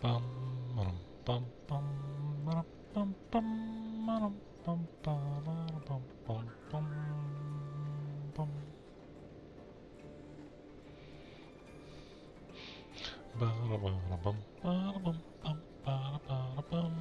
Bum, bum, bum, bum, bum, bum, bum, bum, bum, bum, bum, bum, bum. Ba-da-ba-da-bum, ba-da-bum, bum, ba-da-ba-da-bum.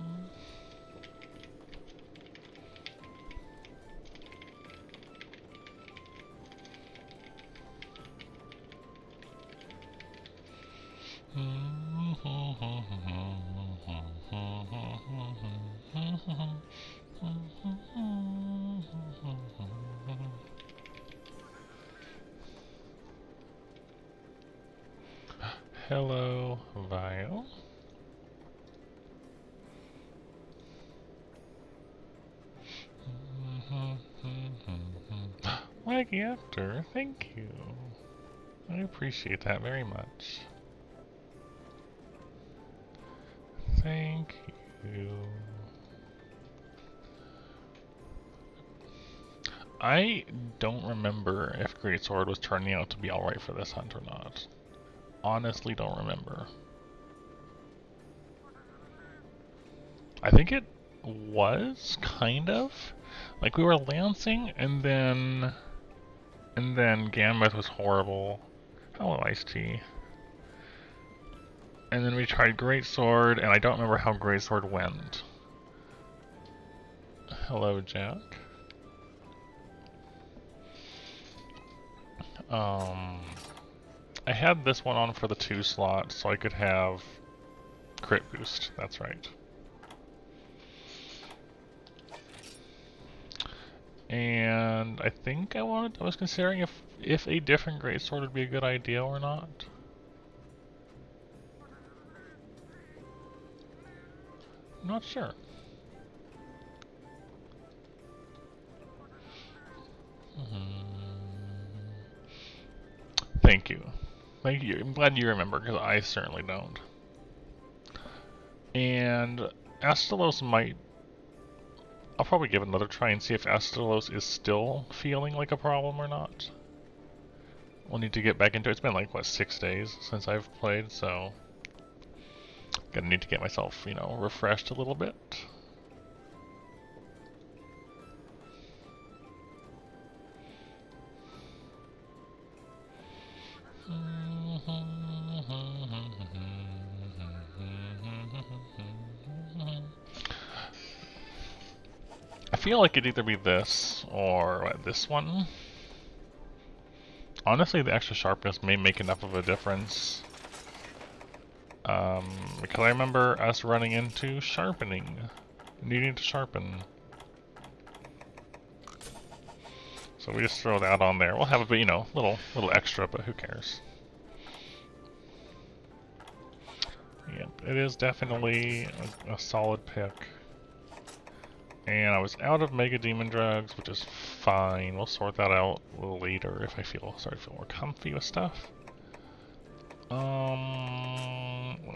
Hello, Vile. Leggy After, thank you. I appreciate that very much. Thank you. I don't remember if Greatsword was turning out to be alright for this hunt or not. Honestly don't remember. I think it was, kind of. Like we were lancing and then Gambit was horrible. Hello, Iced Tea. And then we tried Greatsword, and I don't remember how Greatsword went. Hello, Jack. I had this one on for the 2 slot, so I could have crit boost. That's right. And I think I was considering if a different Greatsword would be a good idea or not. Not sure. Thank you. Thank you. I'm glad you remember, because I certainly don't. And Astalos might... I'll probably give it another try and see if Astalos is still feeling like a problem or not. We'll need to get back into it. It's been like, what, 6 days since I've played, so... Gonna need to get myself, you know, refreshed a little bit. I feel like it'd either be this or this one. Honestly, the extra sharpness may make enough of a difference. Because I remember us running into sharpening. Needing to sharpen. So we just throw that on there. We'll have a bit, you know, little extra, but who cares? Yep, it is definitely a solid pick. And I was out of Mega Demon Drugs, which is fine. We'll sort that out a little later if I feel more comfy with stuff.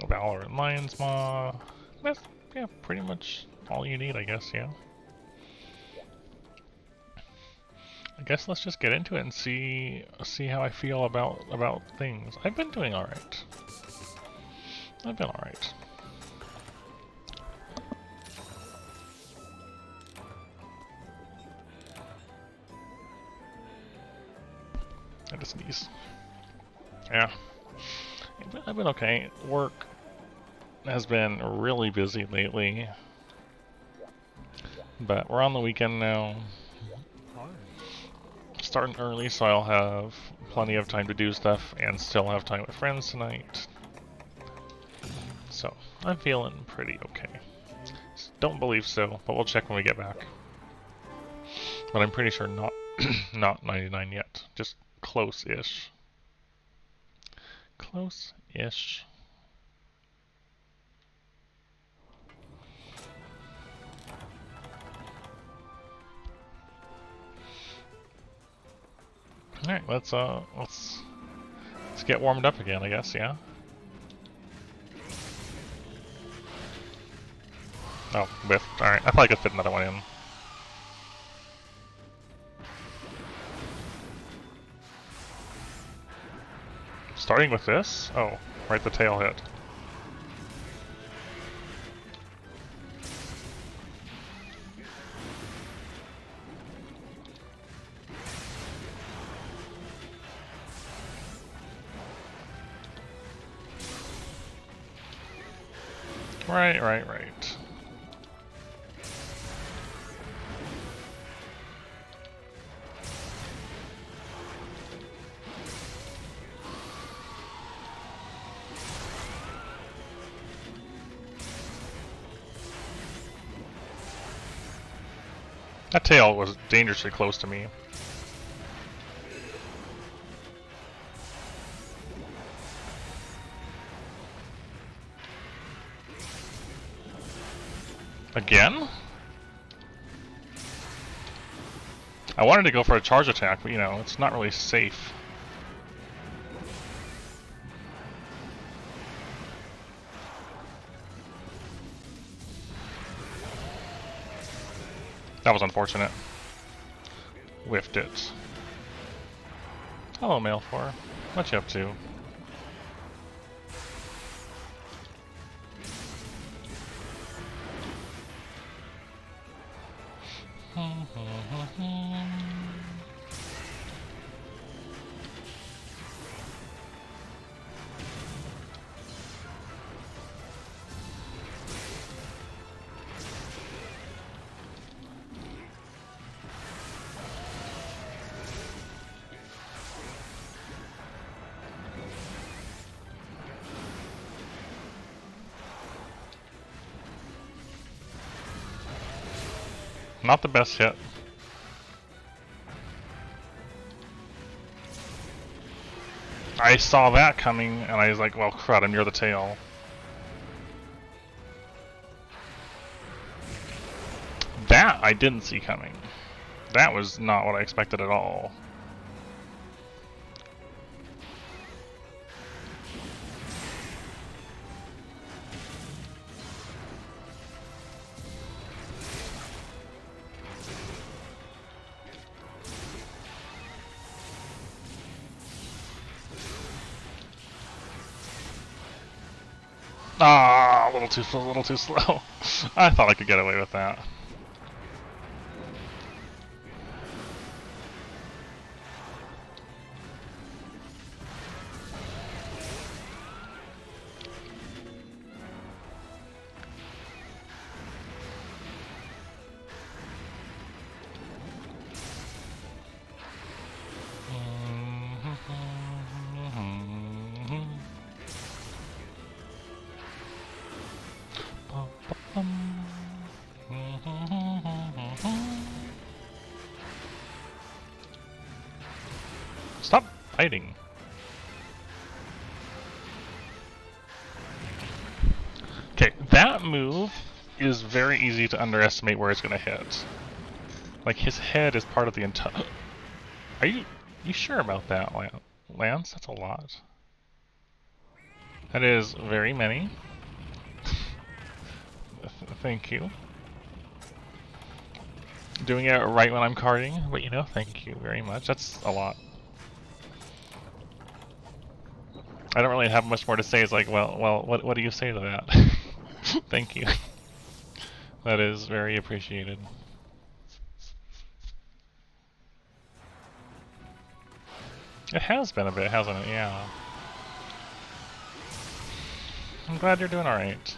Valor and Lion's Maw. That's, yeah, pretty much all you need, I guess, yeah. I guess let's just get into it and see how I feel about things. I've been doing alright. I've been alright. I just sneeze. Yeah. I've been okay. Work has been really busy lately. But we're on the weekend now. Starting early, so I'll have plenty of time to do stuff and still have time with friends tonight. So, I'm feeling pretty okay. Don't believe so, but we'll check when we get back. But I'm pretty sure not not 99 yet. Just close-ish. Close-ish. Alright, let's get warmed up again, I guess, yeah? Oh, whiffed. Alright, I thought I could fit another one in. Starting with this? Oh, right, the tail hit. Right, right, right. That tail was dangerously close to me. Again? I wanted to go for a charge attack, but you know, it's not really safe. That was unfortunate. Whiffed it. Hello, Mail4. What you up to? Not the best hit. I saw that coming, and I was like, well, crud, I'm near the tail. That I didn't see coming. That was not what I expected at all. Ah, a little too slow. I thought I could get away with that. Stop fighting. Okay, that move is very easy to underestimate where it's going to hit. Like, his head is part of the entire... Are you sure about that, Lance? That's a lot. That is very many. Thank you. Doing it right when I'm carding, but you know, thank you very much. That's a lot. I don't really have much more to say. It's like, well, what do you say to that? Thank you. That is very appreciated. It has been a bit, hasn't it? Yeah. I'm glad you're doing alright.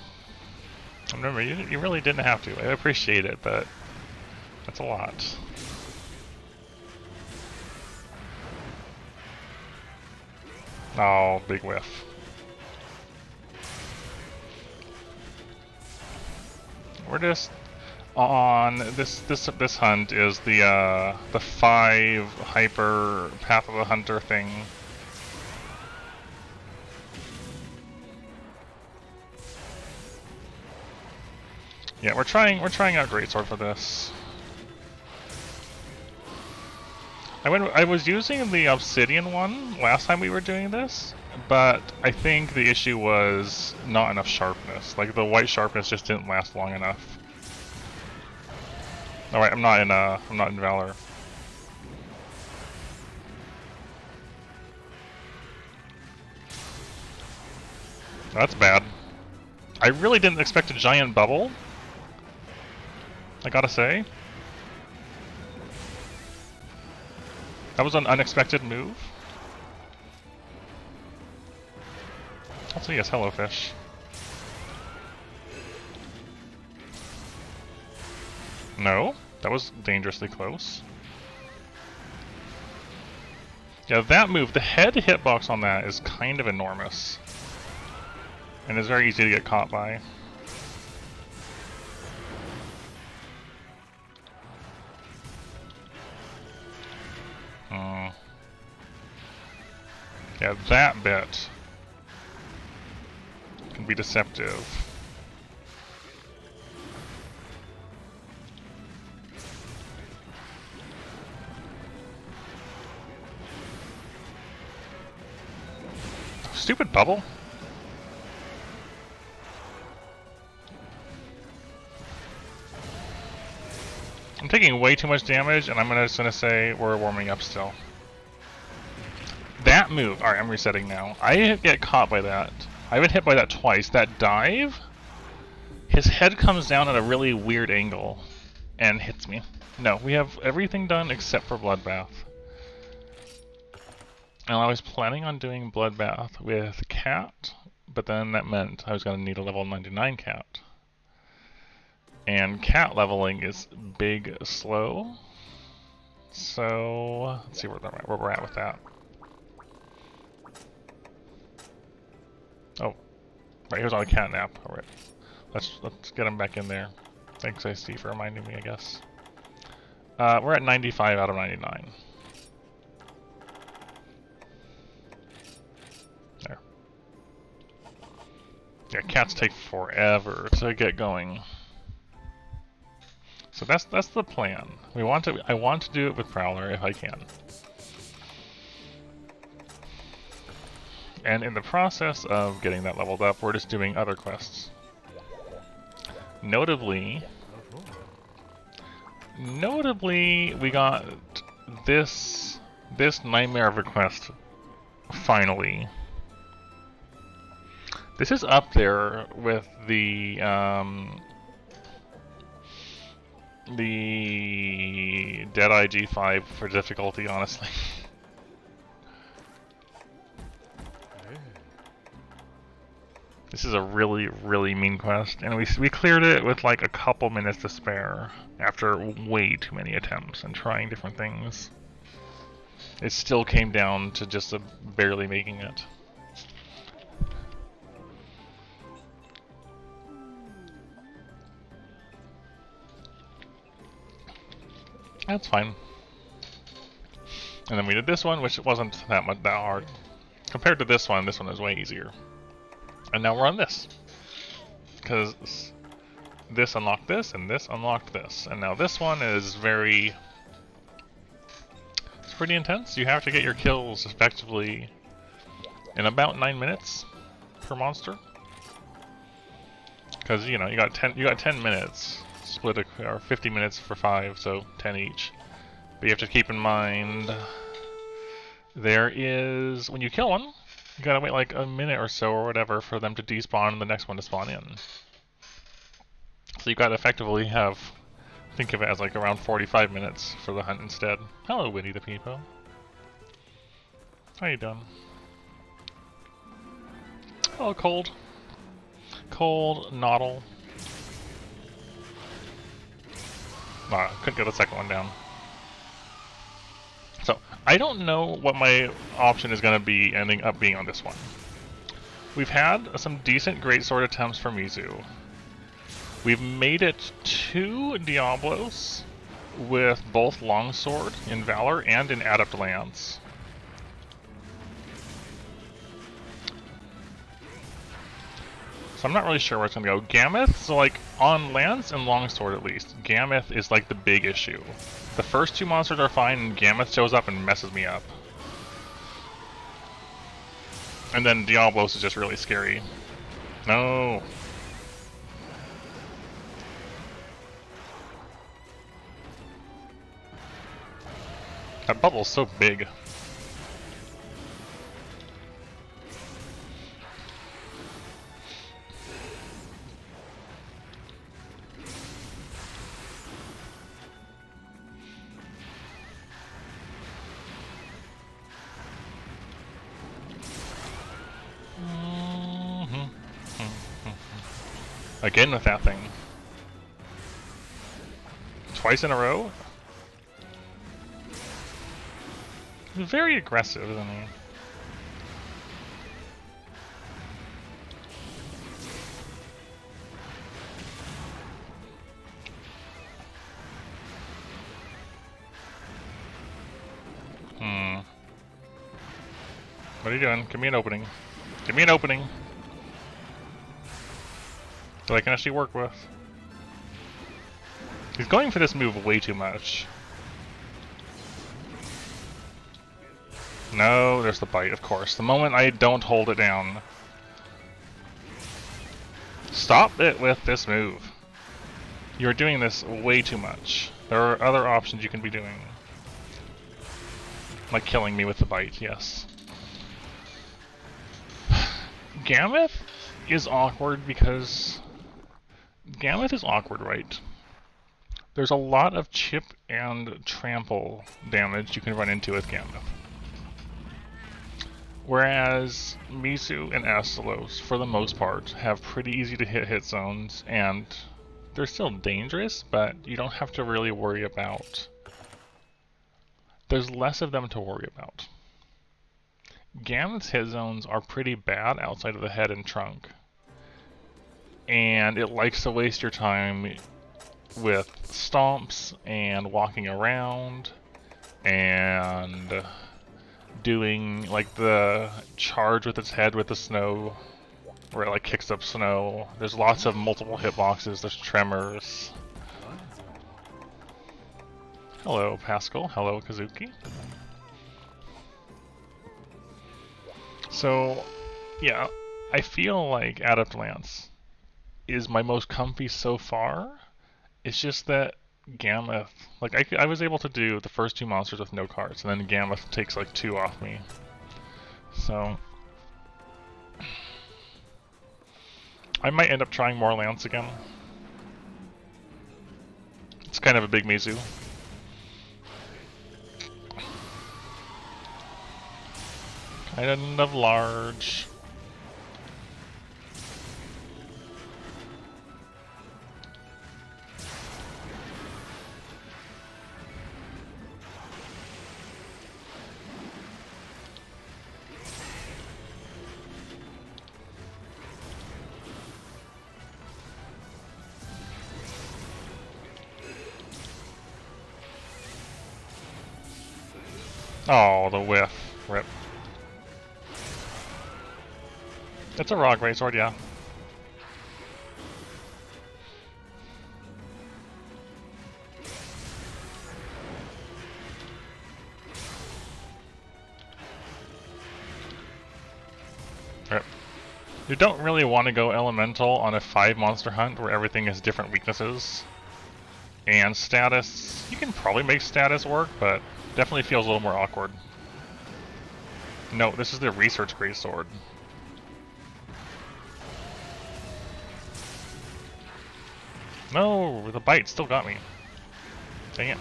Remember, you really didn't have to. I appreciate it, but that's a lot. Oh, big whiff. We're just on this hunt is the 5 hyper Path of the Hunter thing. Yeah, we're trying out Greatsword for this. I was using the Obsidian one last time we were doing this, but I think the issue was not enough sharpness. Like, the white sharpness just didn't last long enough. Alright, I'm not in Valor. That's bad. I really didn't expect a giant bubble, I gotta say. That was an unexpected move. Also, yes, hello, fish. No, that was dangerously close. Yeah, that move, the head hitbox on that is kind of enormous. And it's very easy to get caught by. Yeah, that bit can be deceptive. Stupid bubble. I'm taking way too much damage, and I'm just gonna say we're warming up still. That move. Alright, I'm resetting now. I get caught by that. I've been hit by that twice. That dive, his head comes down at a really weird angle and hits me. No, we have everything done except for Bloodbath. And I was planning on doing Bloodbath with Cat, but then that meant I was going to need a level 99 Cat. And Cat leveling is big slow. So, let's see where we're at with that. Oh, right, he was on a cat nap. Alright. Let's get him back in there. Thanks, IC, for reminding me, I guess. We're at 95 out of 99. There. Yeah, cats take forever to get going. So that's the plan. I want to do it with Prowler if I can. And in the process of getting that leveled up, we're just doing other quests. Notably, we got this Nightmare of a quest finally. This is up there with the Deadeye G5 for difficulty, honestly. This is a really, really mean quest, and we cleared it with like a couple minutes to spare after way too many attempts and trying different things. It still came down to just barely making it. That's fine. And then we did this one, which wasn't that hard. Compared to this one is way easier. And now we're on this. Because this unlocked this, and this unlocked this. And now this one is it's pretty intense. You have to get your kills effectively in about 9 minutes per monster. Because, you know, you got 10 minutes. Split or 50 minutes for 5, so 10 each. But you have to keep in mind there is, when you kill one, you gotta wait like a minute or so or whatever for them to despawn and the next one to spawn in. So you gotta effectively think of it as like around 45 minutes for the hunt instead. Hello, Winnie the Peepo. How you doing? Hello, Cold. Cold, Noddle. Couldn't get the second one down. So, I don't know what my option is going to be ending up being on this one. We've had some decent greatsword attempts from Mizu. We've made it 2 Diablos with both longsword in Valor and in Adept Lance. So I'm not really sure where it's going to go. Gammoth, so like on Lance and Longsword at least, Gammoth is like the big issue. The first 2 monsters are fine and Gammoth shows up and messes me up. And then Diablos is just really scary. No. That bubble's so big. Again with that thing. Twice in a row? He's very aggressive, isn't he? What are you doing? Give me an opening. Give me an opening that I can actually work with. He's going for this move way too much. No, there's the bite, of course. The moment I don't hold it down. Stop it with this move. You're doing this way too much. There are other options you can be doing. Like killing me with the bite, yes. Gammoth is awkward because... Gammoth is awkward, right? There's a lot of chip and trample damage you can run into with Gammoth. Whereas Mizu and Astalos, for the most part, have pretty easy to hit zones, and they're still dangerous, but you don't have to really worry about... There's less of them to worry about. Gammoth's hit zones are pretty bad outside of the head and trunk. And it likes to waste your time with stomps and walking around and doing like the charge with its head with the snow where it like kicks up snow. There's lots of multiple hitboxes, there's tremors. Hello Pascal, hello Kazuki. So yeah, I feel like Adept Lance is my most comfy so far. It's just that Gammoth, like I was able to do the first two monsters with no cards, and then Gammoth takes like 2 off me. So I might end up trying more Lance again. It's kind of a big Mizu. Kind of large. Oh, the whiff. Rip. It's a rock great sword, yeah. Rip. You don't really want to go elemental on a 5 monster hunt where everything has different weaknesses. And status, you can probably make status work, but definitely feels a little more awkward. No, this is the research great sword. No, the bite still got me. Dang it.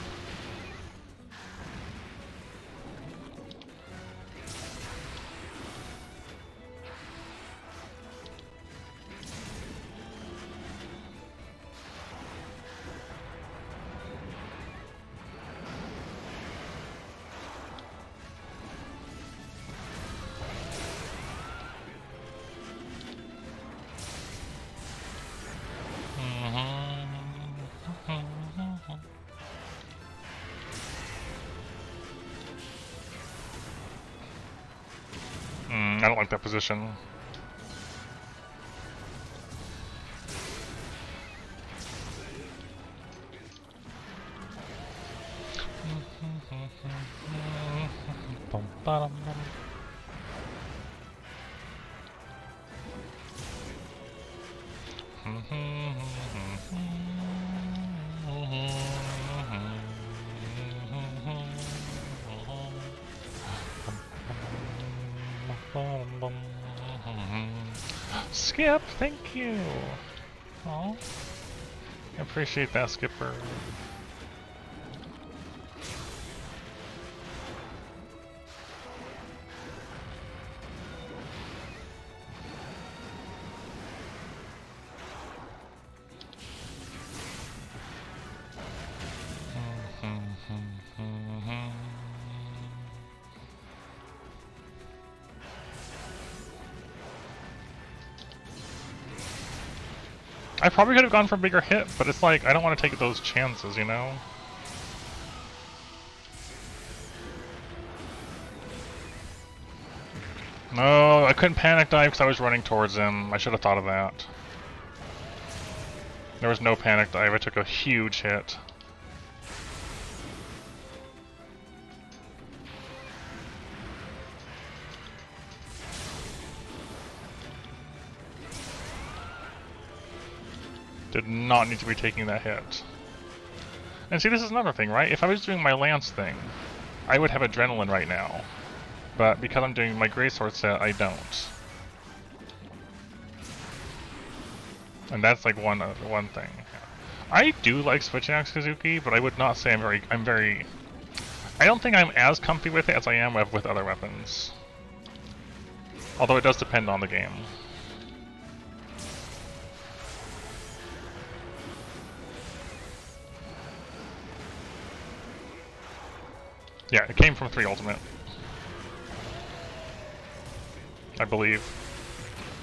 I don't like that position. Skip, thank you. Oh, I appreciate that, Skipper. probably could have gone for a bigger hit, but it's like, I don't want to take those chances, you know? No, I couldn't panic dive because I was running towards him. I should have thought of that. There was no panic dive. I took a huge hit. Did not need to be taking that hit. And see, this is another thing, right? If I was doing my lance thing, I would have adrenaline right now. But because I'm doing my greatsword set, I don't. And that's like one thing. I do like switching Akatsuki, but I would not say I'm very. I don't think I'm as comfy with it as I am with other weapons. Although it does depend on the game. Yeah, it came from 3 Ultimate. I believe.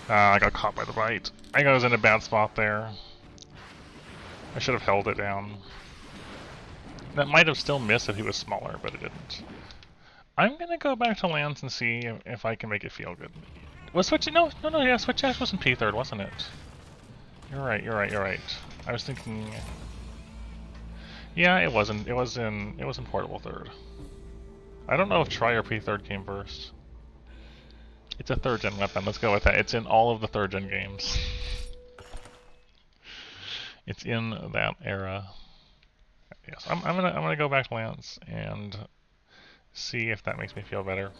I got caught by the bite. I was in a bad spot there. I should have held it down. That might have still missed if he was smaller, but it didn't. I'm gonna go back to Lance and see if I can make it feel good. Was Switch? No, yeah, Switch Axe wasn't P3rd, wasn't it? You're right. I was thinking. Yeah, it wasn't. It was in Portable 3rd. I don't know if Tri or P3rd came first. It's a 3rd gen weapon. Let's go with that. It's in all of the 3rd gen games. It's in that era. Yes, I'm gonna go back to Lance and see if that makes me feel better.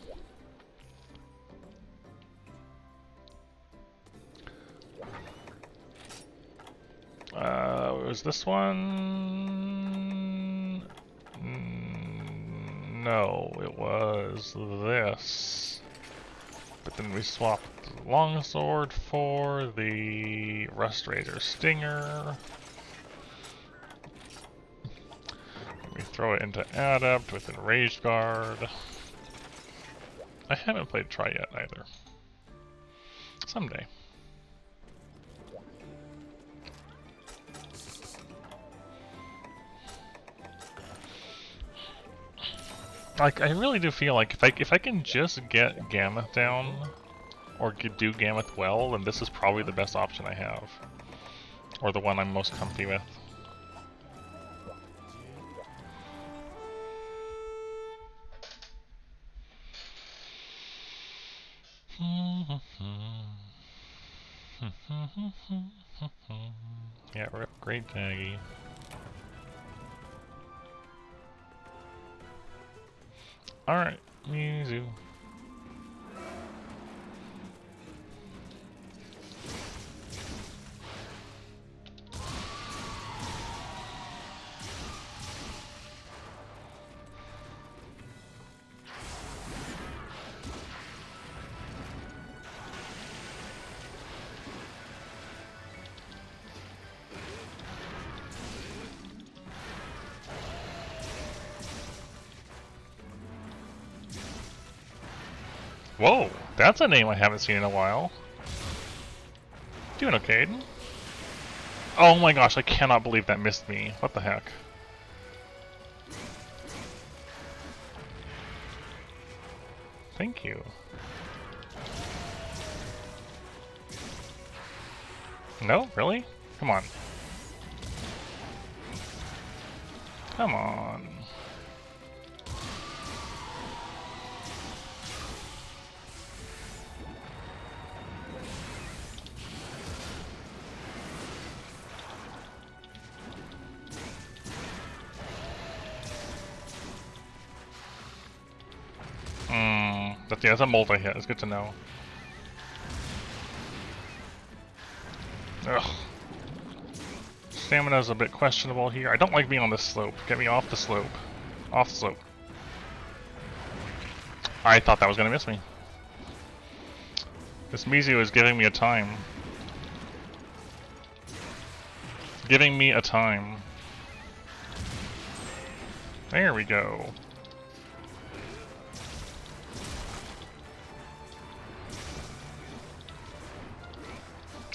Was this one? No, it was this. But then we swapped the longsword for the Rustrazer Stinger. We throw it into Adept with Enraged Guard. I haven't played Tri yet either. Someday. Like, I really do feel like if I can just get Gammoth down, or do Gammoth well, then this is probably the best option I have. Or the one I'm most comfy with. Yeah, rip, great Maggie. Alright, Mizu. Whoa, that's a name I haven't seen in a while. Doing okay, Aiden. Oh my gosh, I cannot believe that missed me. What the heck? Thank you. No? Really? Come on. Come on. Yeah, it's a multi-hit. It's good to know. Ugh. Stamina's a bit questionable here. I don't like being on this slope. Get me off the slope. Off the slope. I thought that was gonna miss me. This Mizu is giving me a time. Giving me a time. There we go.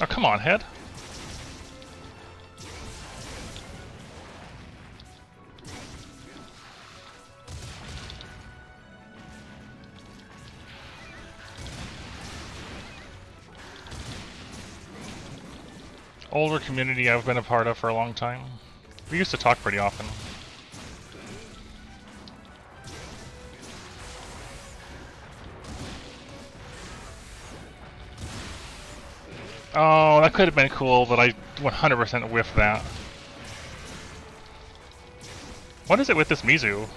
Oh, come on, head. older community I've been a part of for a long time. We used to talk pretty often. Oh, that could have been cool, but I 100% whiffed that. What is it with this Mizu?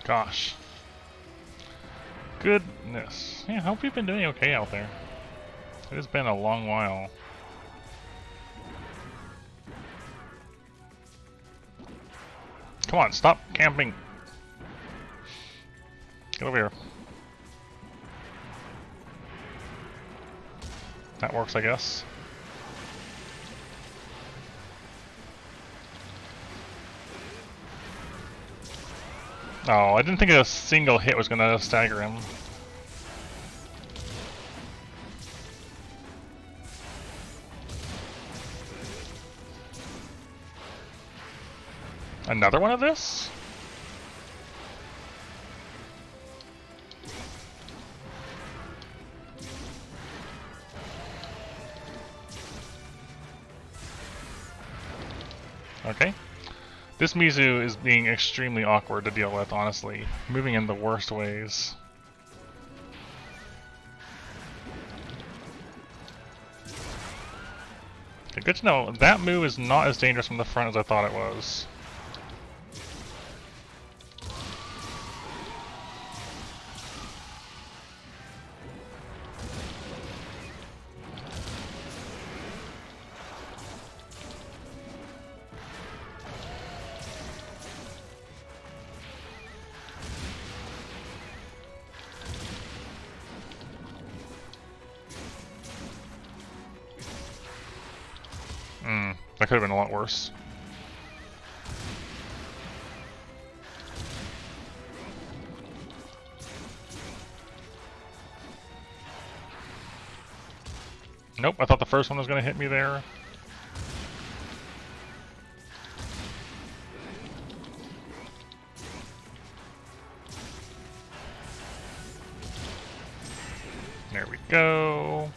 Gosh. Goodness. Yeah, I hope you've been doing okay out there. It has been a long while. Come on, stop camping. Get over here. That works, I guess. Oh, I didn't think a single hit was gonna stagger him. Another one of this? Okay. This Mizu is being extremely awkward to deal with, honestly. Moving in the worst ways. Okay, good to know. That move is not as dangerous from the front as I thought it was. That could have been a lot worse. Nope, I thought the first one was going to hit me there. There we go.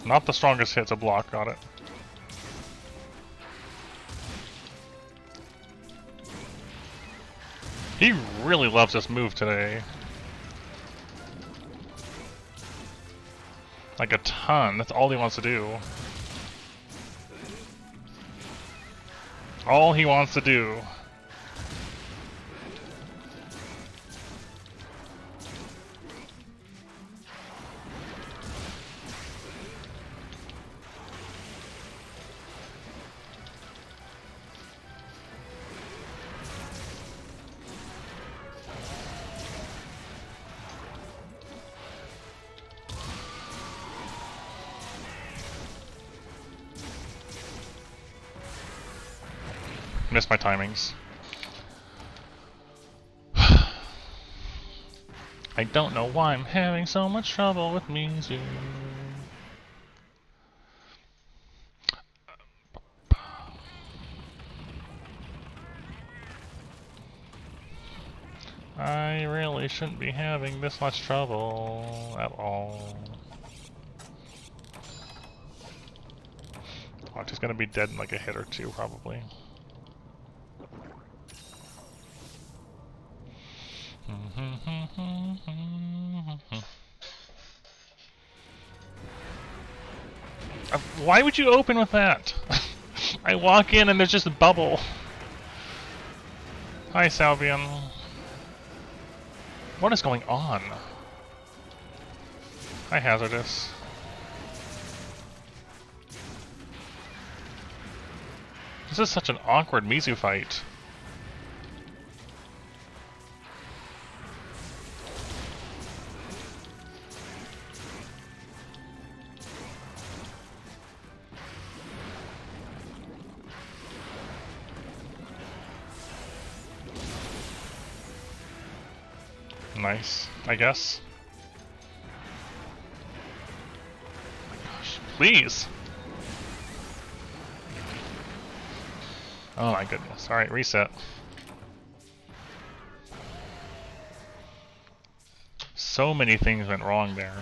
Not the strongest hit to block, got it. He really loves this move today. Like a ton, that's all he wants to do. All he wants to do. Missed my timings. I don't know why I'm having so much trouble with Mizu. I really shouldn't be having this much trouble at all. Watch, he's gonna be dead in like a hit or two, probably. Why would you open with that? I walk in and there's just a bubble. Hi, Salvian. What is going on? Hi, Hazardous. This is such an awkward Mizu fight. Nice, I guess. Oh my gosh, please! Oh my goodness. Alright, reset. So many things went wrong there.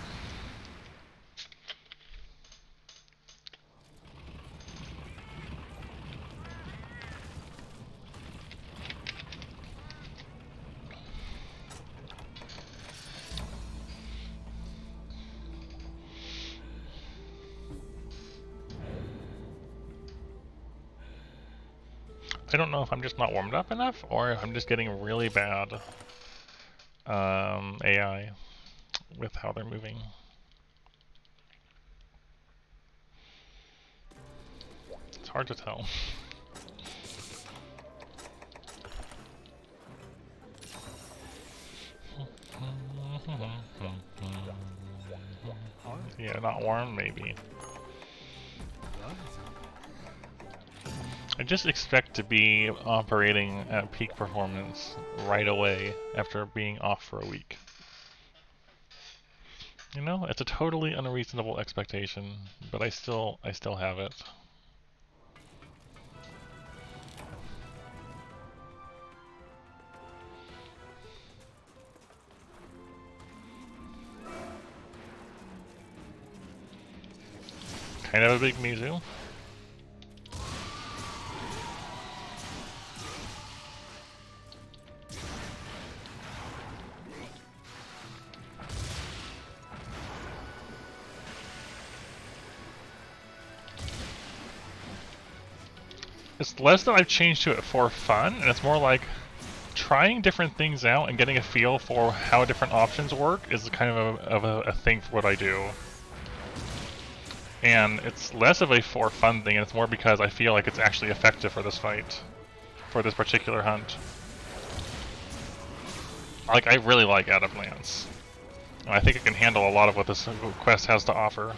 I don't know if I'm just not warmed up enough, or if I'm just getting really bad AI with how they're moving. It's hard to tell. Yeah, not warm, maybe. I just expect to be operating at peak performance right away after being off for a week. You know, it's a totally unreasonable expectation, but I still have it. Kind of a big Mizu. It's less that I've changed to it for fun, and it's more like trying different things out and getting a feel for how different options work is kind of a thing for what I do. And it's less of a for fun thing, and it's more because I feel like it's actually effective for this fight, for this particular hunt. Like, I really like Adam Lance. And I think it can handle a lot of what this quest has to offer.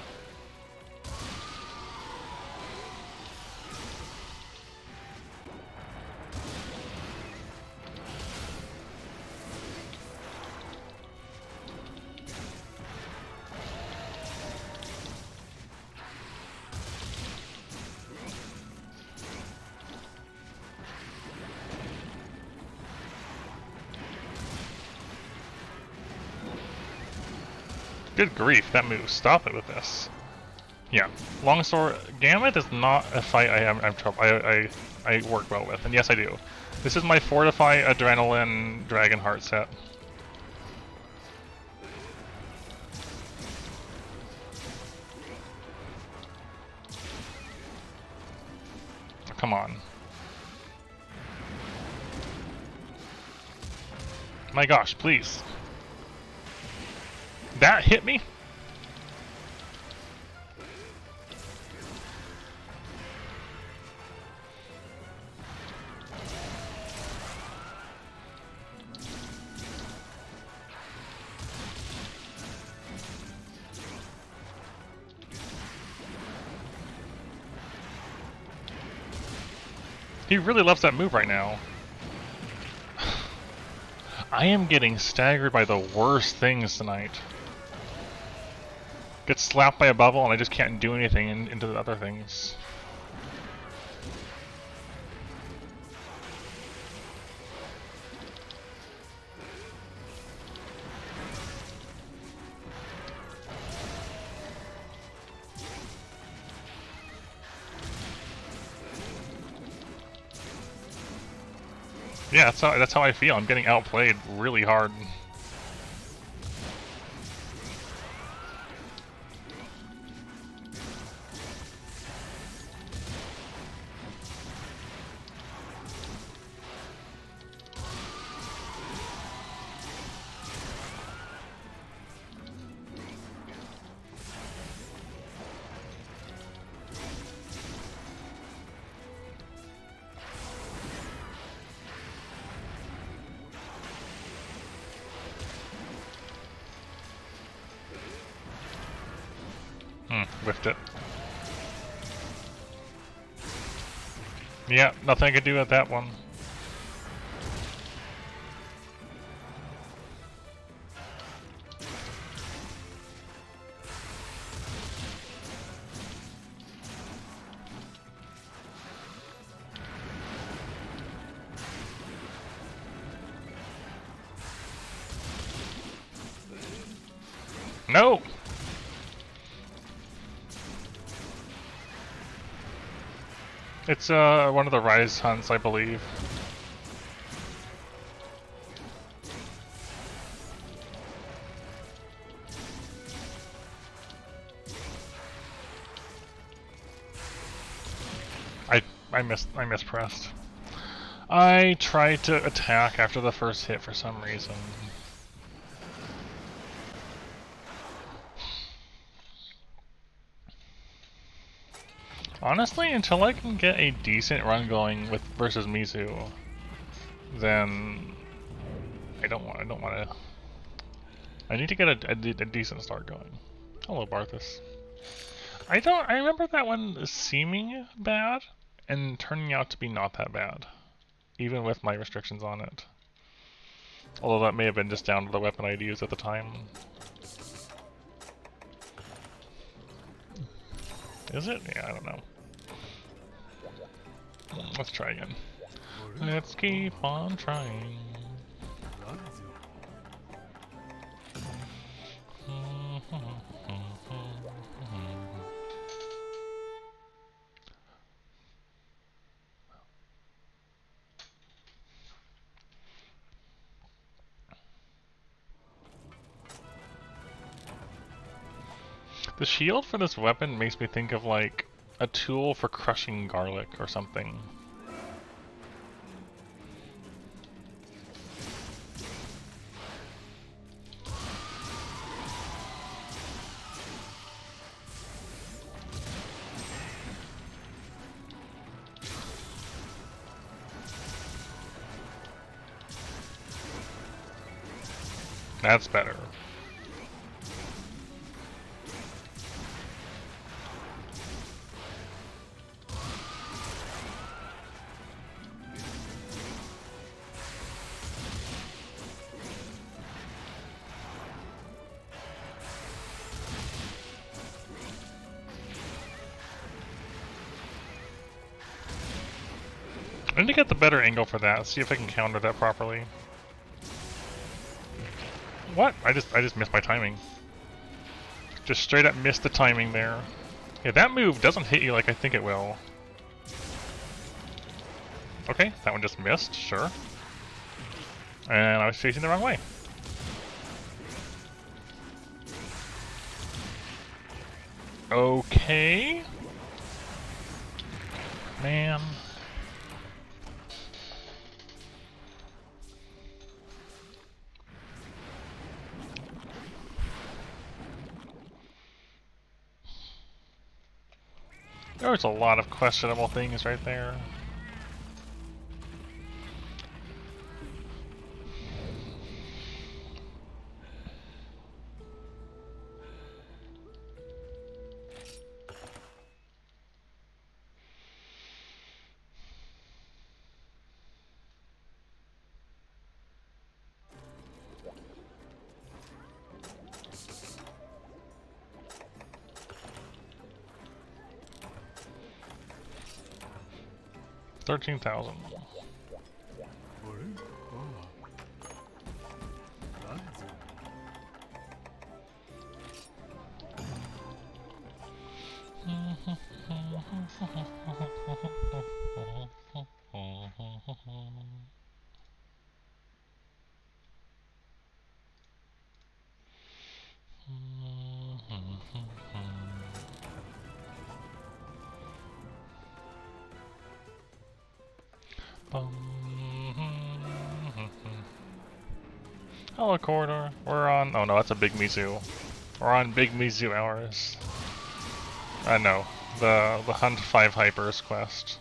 Good grief, that move. Stop it with this. Yeah, Longsword Gamut is not a fight I work well with, and yes I do. This is my Fortify Adrenaline Dragonheart set. Oh, come on. My gosh, please. That hit me? He really loves that move right now. I am getting staggered by the worst things tonight. Get slapped by a bubble and I just can't do anything into the other things. Yeah, that's how I feel. I'm getting outplayed really hard. Whiffed it. Yeah, nothing I could do with that one. No! It's one of the Rise hunts, I believe. I mispressed. I tried to attack after the first hit for some reason. Honestly, until I can get a decent run going with versus Mizu, then I don't want to. I need to get a decent start going. Hello, Barthas. I remember that one seeming bad and turning out to be not that bad, even with my restrictions on it. Although that may have been just down to the weapon I'd used at the time. Is it? Yeah, I don't know. Let's try again. Let's keep on trying. The shield for this weapon makes me think of like a tool for crushing garlic or something. That's better. I need to get the better angle for that, see if I can counter that properly. What? I just missed my timing. Just straight up missed the timing there. Yeah, that move doesn't hit you like I think it will. Okay, that one just missed, sure. And I was facing the wrong way. Okay. Man. There's a lot of questionable things right there. $13,000. Hello, Corridor. We're on. Oh no, that's a big Mizu. We're on big Mizu hours. No, the Hunt 5 Hypers quest.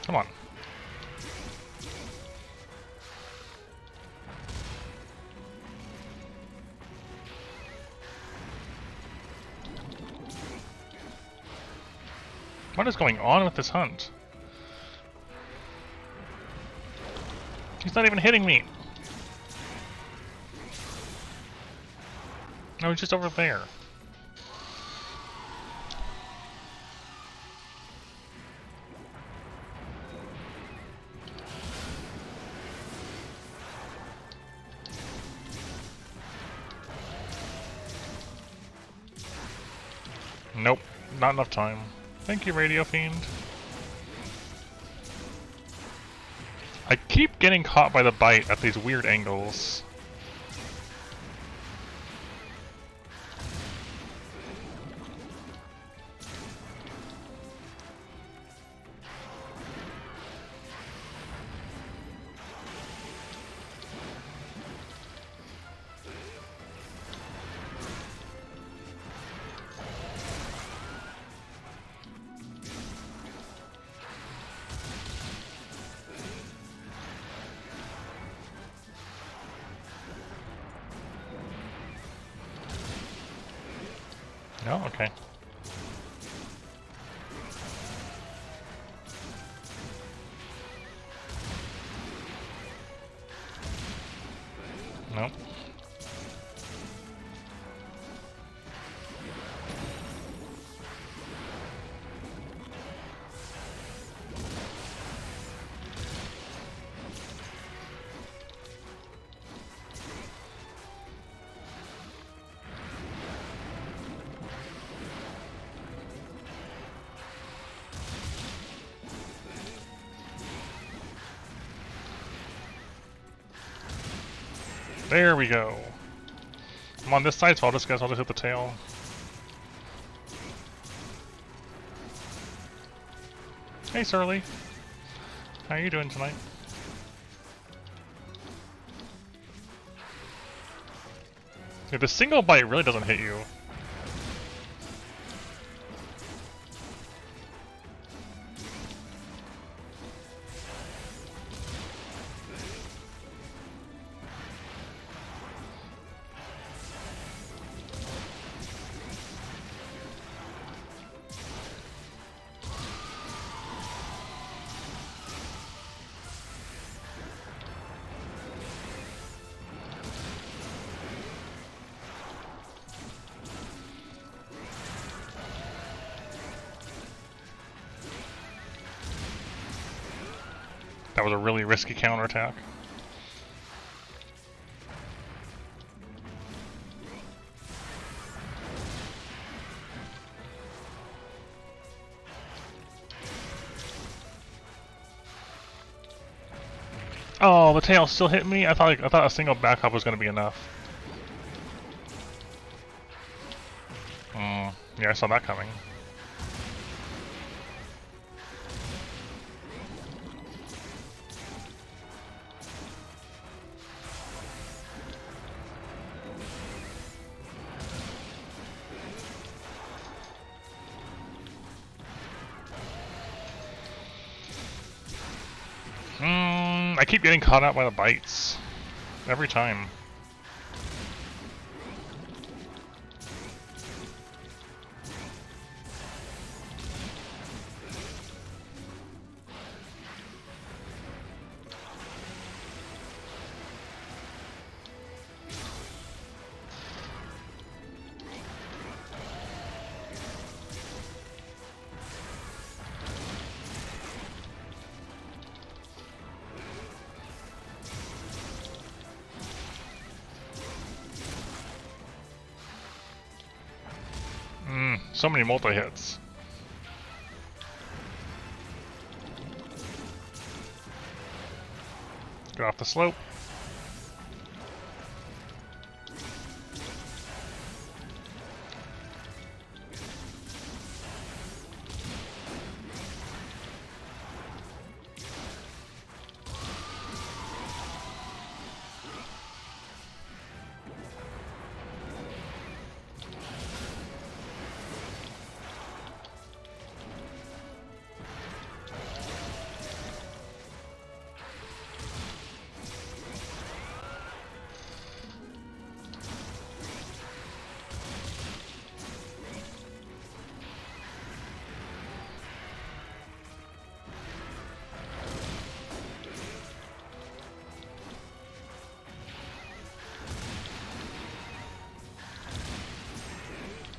Come on. What is going on with this hunt? He's not even hitting me! No, he's just over there. Nope, not enough time. Thank you, Radio Fiend. I keep getting caught by the bite at these weird angles. Oh, okay. Nope. There we go. I'm on this side, so I'll just hit the tail. Hey, Surly. How are you doing tonight? Yeah, the single bite really doesn't hit you. That was a really risky counterattack. Oh, the tail still hit me? I thought a single back hop was going to be enough. Yeah, I saw that coming. I keep getting caught out by the bites. Every time. So many multi-hits. Get off the slope.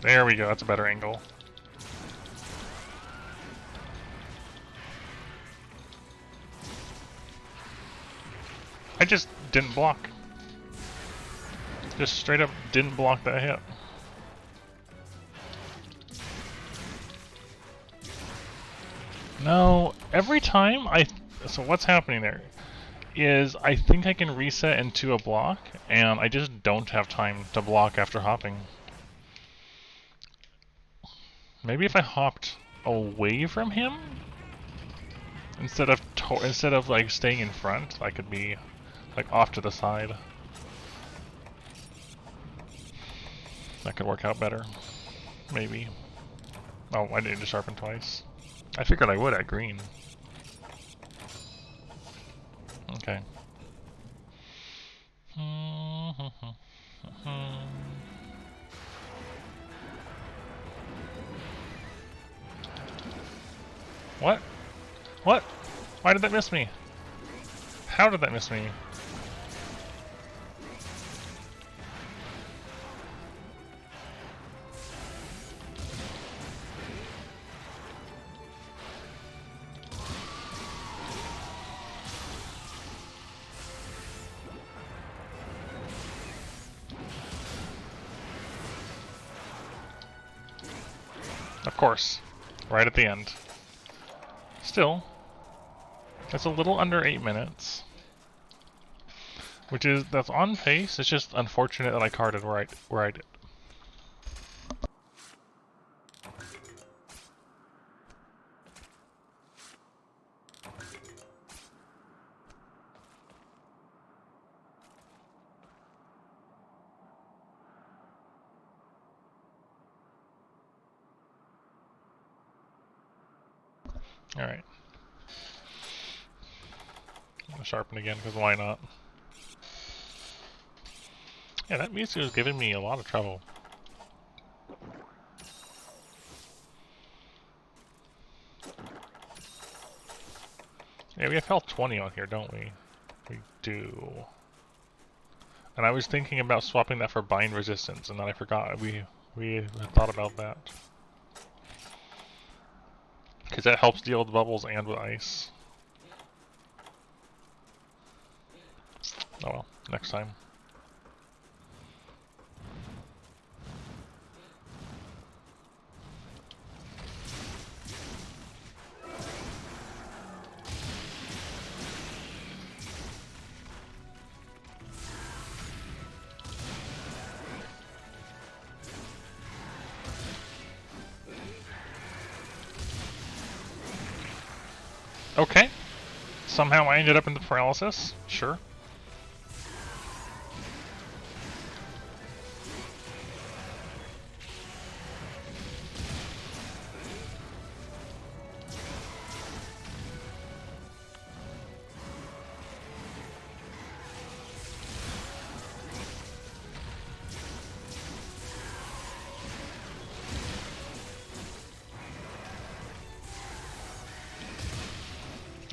There we go, that's a better angle. I just didn't block. Just straight up didn't block that hit. No, every time so what's happening there is I think I can reset into a block, and I just don't have time to block after hopping. Maybe if I hopped away from him instead of like staying in front, I could be like off to the side. That could work out better. Maybe. Oh, I need to sharpen twice. I figured I would at green. Okay. What? What? Why did that miss me? How did that miss me? Of course. Right at the end. Still, it's a little under 8 minutes. That's on pace. It's just unfortunate that I carded where I did. Alright. I'm gonna sharpen again, because why not? Yeah, that music is giving me a lot of trouble. Yeah, we have health 20 on here, don't we? We do. And I was thinking about swapping that for bind resistance, and then I forgot we had thought about that. Because that helps deal with bubbles and with ice. Oh well, next time. Okay. Somehow I ended up in the paralysis. Sure.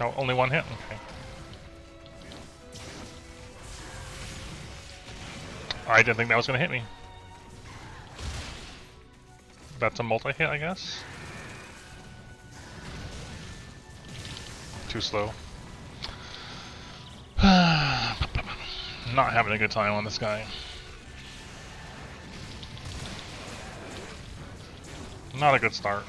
Oh, only one hit? Okay. I didn't think that was going to hit me. That's a multi-hit, I guess? Too slow. Not having a good time on this guy. Not a good start.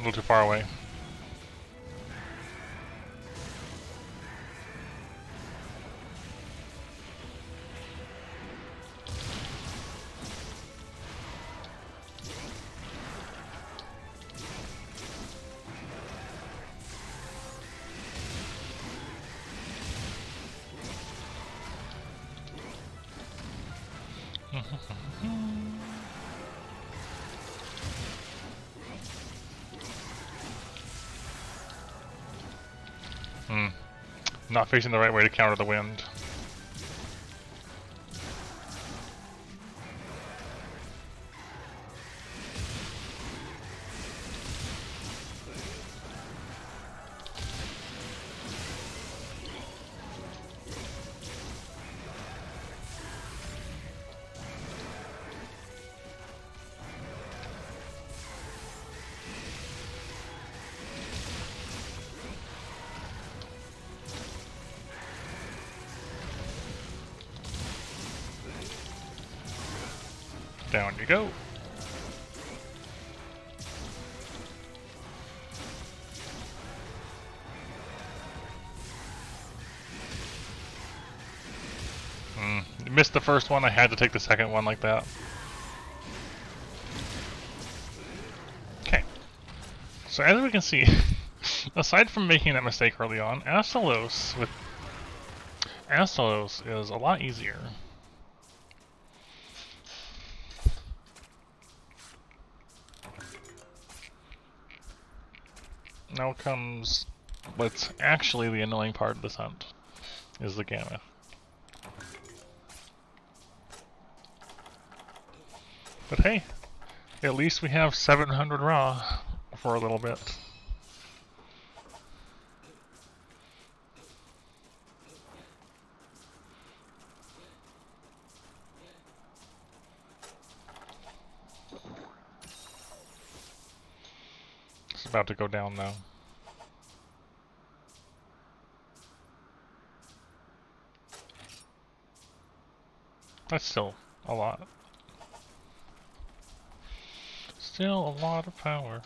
little too far away. Not facing the right way to counter the wind. Down you go. Missed the first one, I had to take the second one like that. Okay. So as we can see, aside from making that mistake early on, Astalos is a lot easier. Now comes what's actually the annoying part of this hunt, is the Gamma. But hey, at least we have 700 raw for a little bit. It's about to go down now. That's still a lot. Still a lot of power.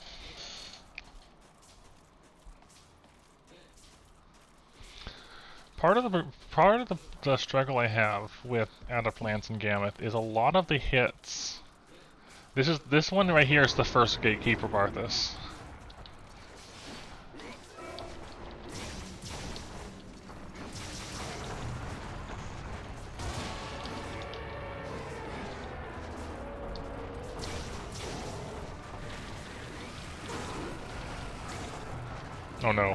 Part of the struggle I have with Adderplants and Gammoth is a lot of the hits. This one right here is the first gatekeeper Barthas. Oh no.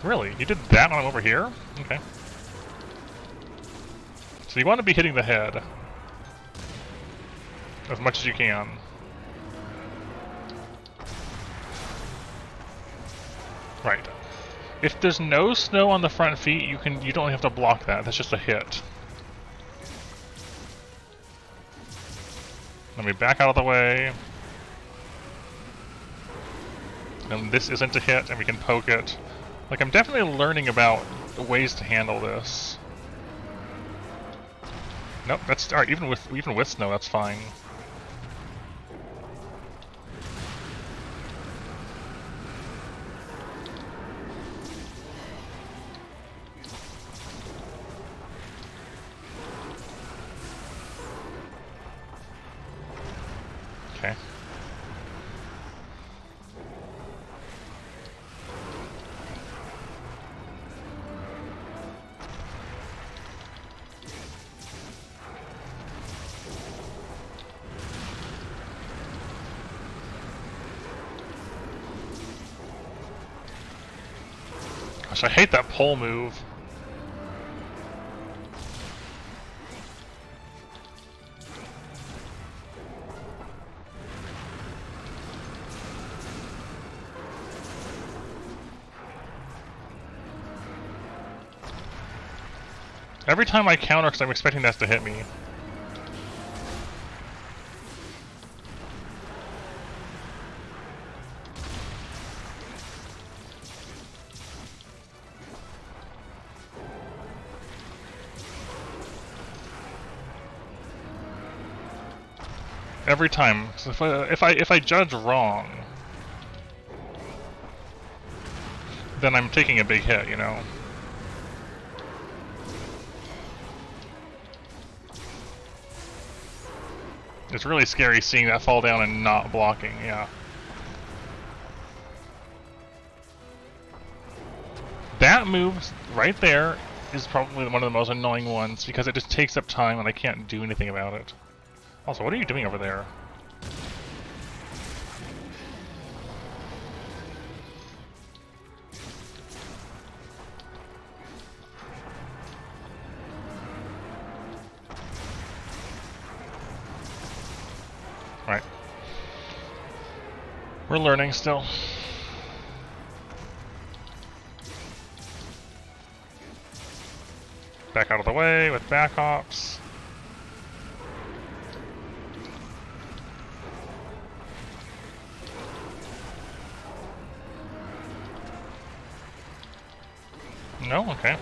Really? You did that when I'm over here? Okay. So you want to be hitting the head as much as you can. Right. If there's no snow on the front feet, you don't have to block that. That's just a hit. Let me back out of the way. And this isn't a hit, and we can poke it. Like, I'm definitely learning about ways to handle this. Nope, that's alright. Even with snow, that's fine. Okay. Gosh, I hate that pole move. Every time I counter, because I'm expecting that to hit me. Every time. So if I judge wrong, then I'm taking a big hit, you know. It's really scary seeing that fall down and not blocking, yeah. That move right there is probably one of the most annoying ones because it just takes up time and I can't do anything about it. Also, what are you doing over there? Right. We're learning still. Back out of the way with back hops. No? Okay.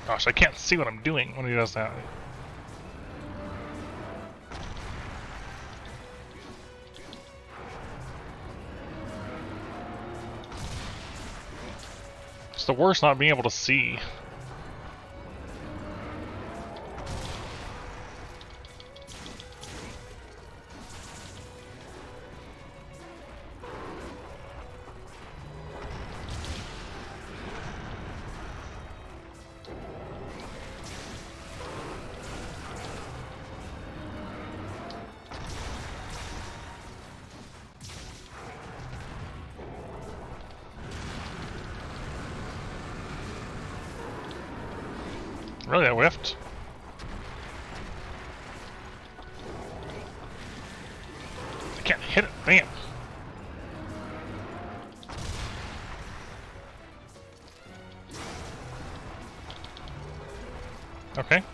Gosh, I can't see what I'm doing when he does that. It's the worst not being able to see. Really, I whiffed? I can't hit it, damn. Okay.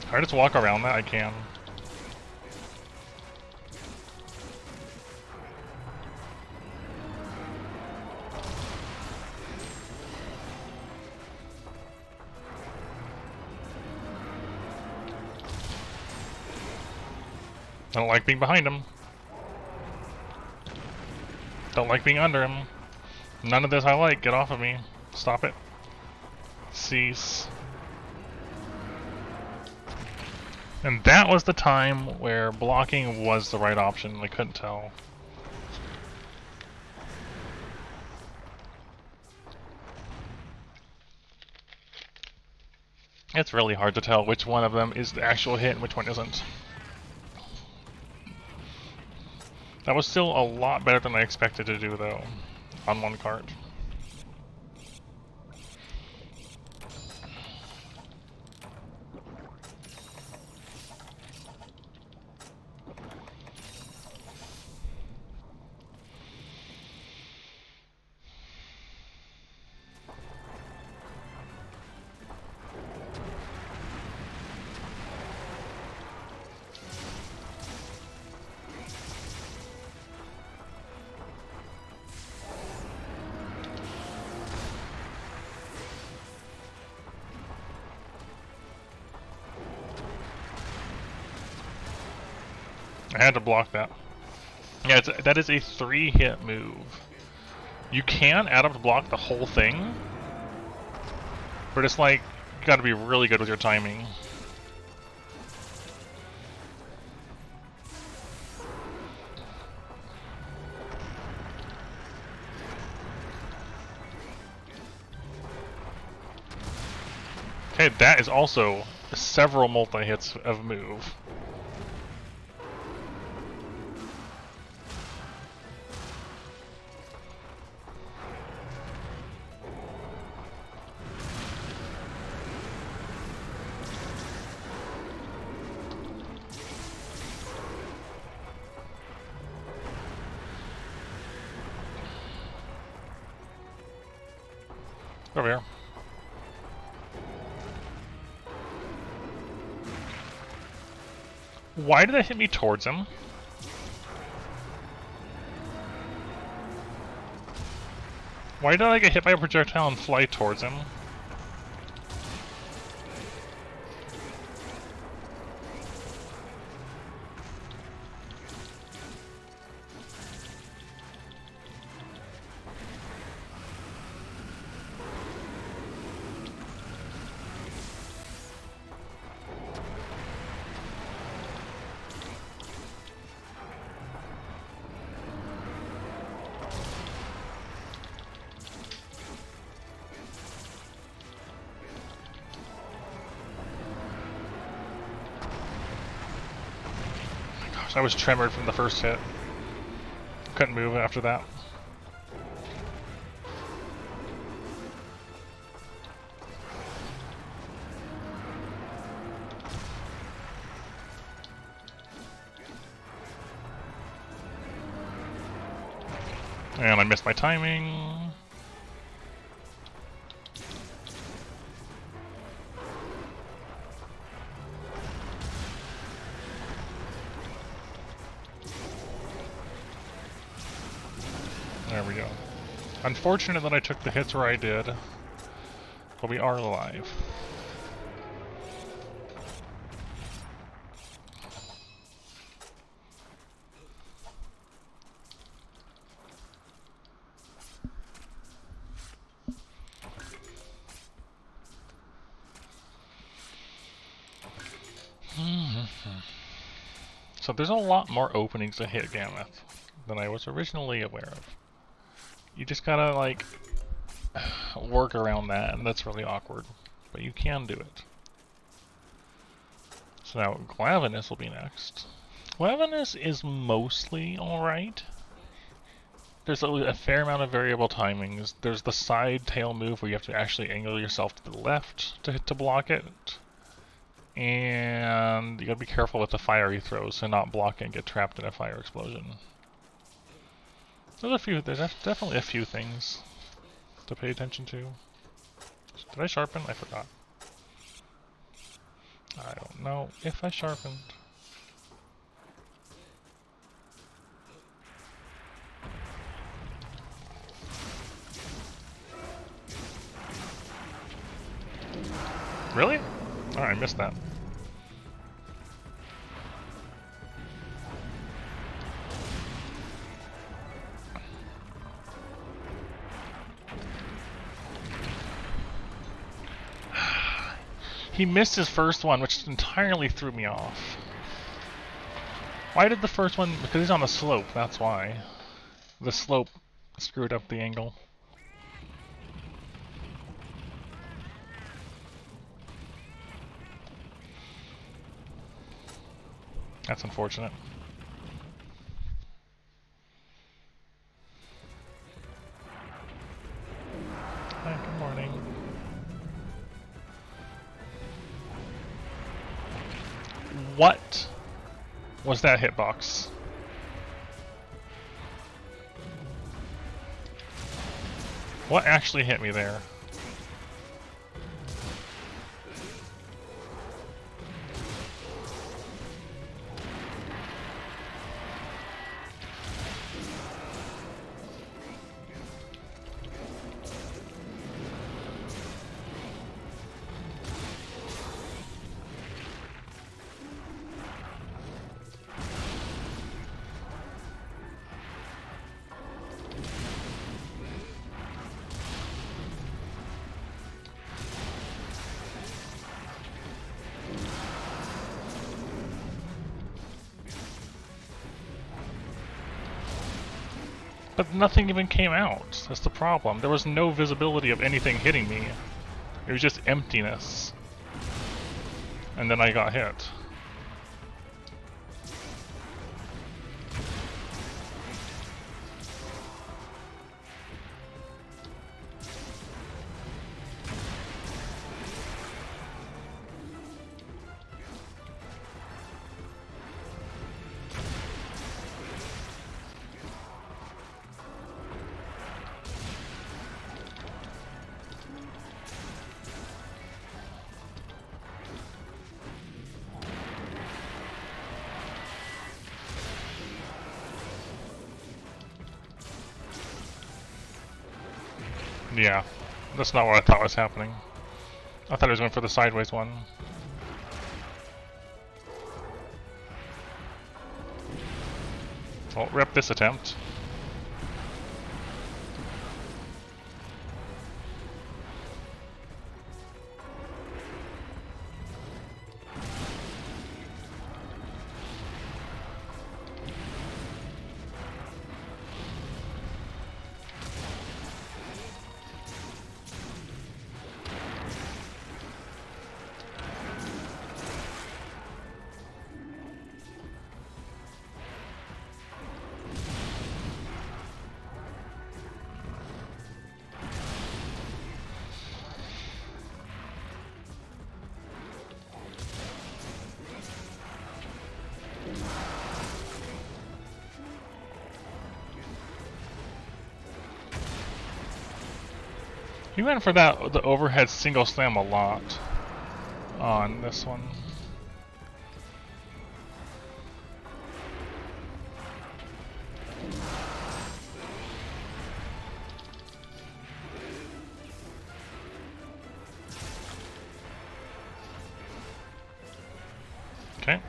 If I just walk around that, I can. Don't like being behind him. Don't like being under him. None of this I like. Get off of me. Stop it. Cease. And that was the time where blocking was the right option. I couldn't tell. It's really hard to tell which one of them is the actual hit and which one isn't. That was still a lot better than I expected to do, though, on one card. I had to block that. Yeah, that is a 3-hit move. You can add up to block the whole thing, but it's like, you gotta be really good with your timing. Okay, that is also several multi-hits of move. Over here. Why did that hit me towards him? Why did I get hit by a projectile and fly towards him? I was tremored from the first hit. Couldn't move after that. And I missed my timing. There we go. Unfortunate that I took the hits where I did, but we are alive. So there's a lot more openings to hit Gameth than I was originally aware of. You just gotta, like, work around that, and that's really awkward. But you can do it. So now Glavenus will be next. Glavenus is mostly alright. There's a fair amount of variable timings. There's the side tail move where you have to actually angle yourself to the left to block it. And you gotta be careful with the fire he throws so not block it and get trapped in a fire explosion. There's definitely a few things to pay attention to. Did I sharpen? I forgot. I don't know if I sharpened. Really? Oh, I missed that. He missed his first one, which entirely threw me off. Why did the first one... Because he's on the slope, that's why. The slope screwed up the angle. That's unfortunate. Hi, good morning. What was that hitbox? What actually hit me there? But nothing even came out. That's the problem. There was no visibility of anything hitting me. It was just emptiness. And then I got hit. Yeah, that's not what I thought was happening. I thought I was going for the sideways one. Well, rep this attempt. He went for the overhead single slam a lot on this one. Okay.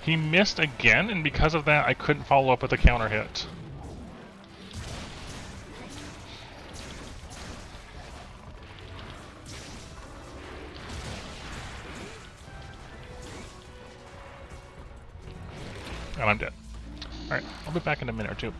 He missed again, and because of that, I couldn't follow up with a counter hit. And I'm dead. Alright, I'll be back in a minute or two.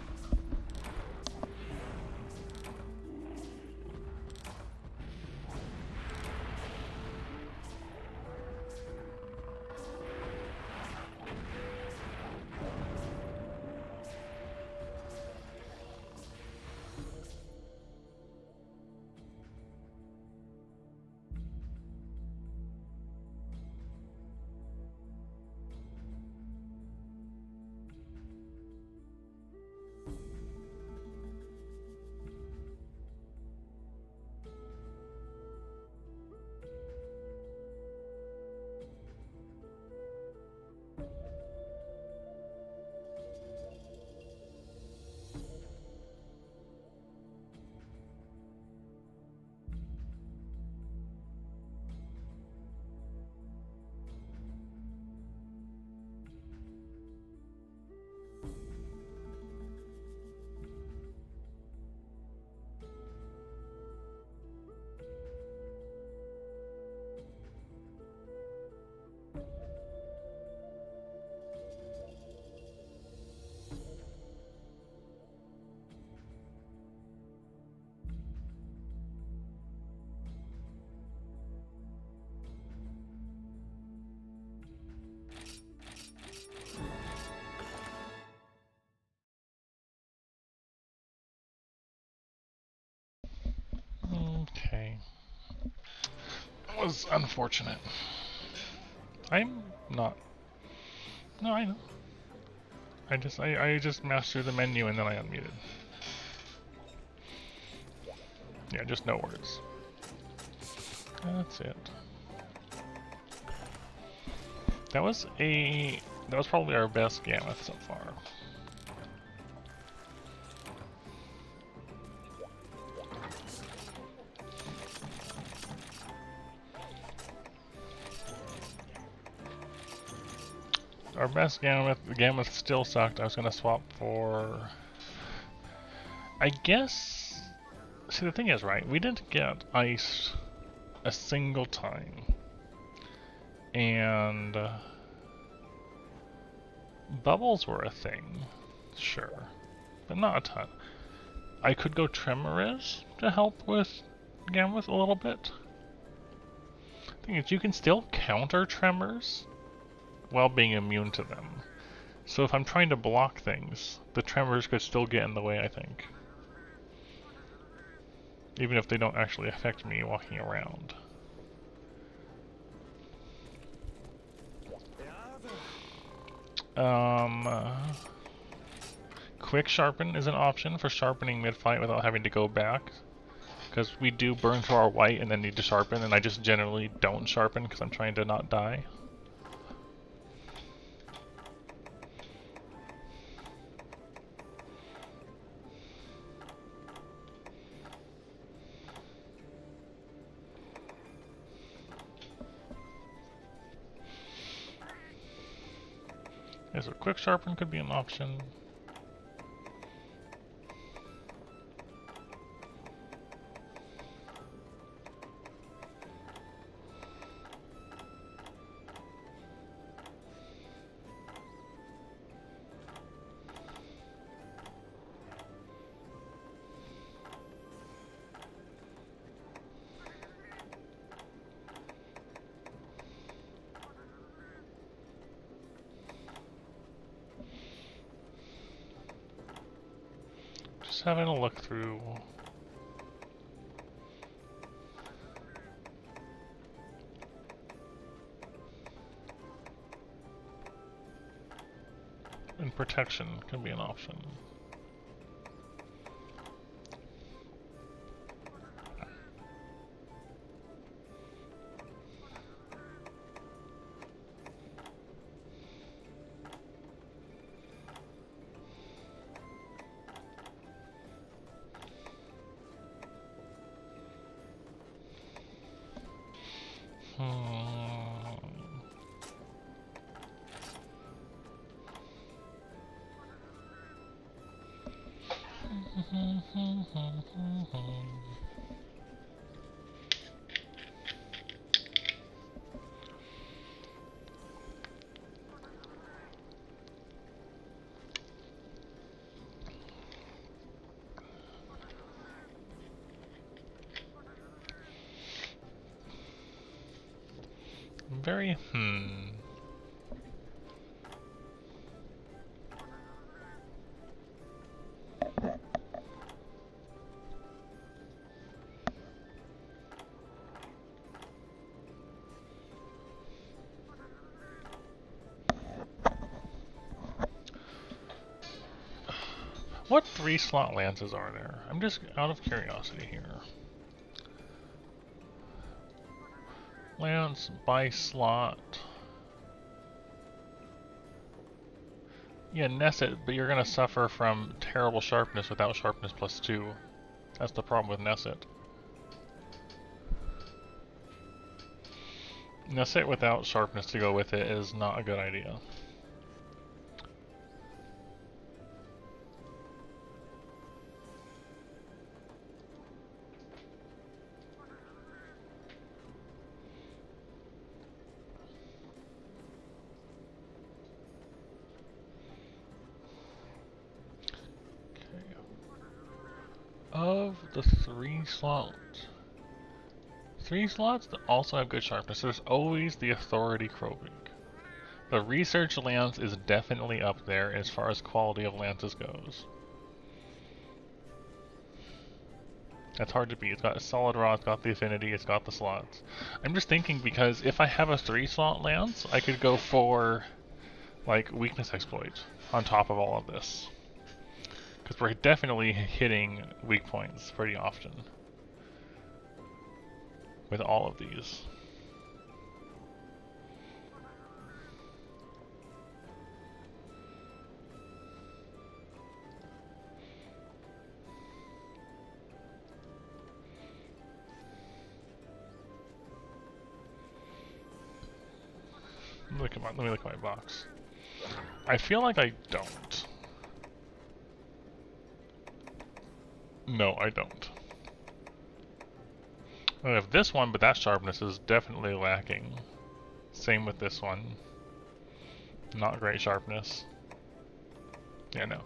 Okay. That was unfortunate. I'm not... No, I know. I just moused through the menu and then I unmuted. Yeah, just no words. That's it. That was probably our best Gammoth so far. Our best Gammoth, the Gammoth still sucked. I was gonna swap for... I guess... See, the thing is, right, we didn't get ice a single time. And... Bubbles were a thing, sure, but not a ton. I could go Tremoriz to help with Gamwith a little bit. The thing is, you can still counter tremors while being immune to them. So if I'm trying to block things, the tremors could still get in the way, I think. Even if they don't actually affect me walking around. Quick Sharpen is an option for sharpening mid-fight without having to go back. Because we do burn through our white and then need to sharpen, and I just generally don't sharpen because I'm trying to not die. Yeah, so Quick Sharpen could be an option. Just having a look through. And protection can be an option. Very, What 3-slot lances are there? I'm just out of curiosity here. Lance by slot. Yeah, Nesset, but you're gonna suffer from terrible sharpness without sharpness +2. That's the problem with Nesset. Nesset without sharpness to go with it is not a good idea. Of the 3 slots that also have good sharpness, there's always the Authority Krobig. The Research Lance is definitely up there as far as quality of lances goes. That's hard to beat. It's got a solid raw, it's got the affinity, it's got the slots. I'm just thinking because if I have a 3-slot lance, I could go for like weakness exploit on top of all of this. Because we're definitely hitting weak points pretty often with all of these. Let me look at my box. I feel like I don't. No, I don't. I have this one, but that sharpness is definitely lacking. Same with this one. Not great sharpness. Yeah, no.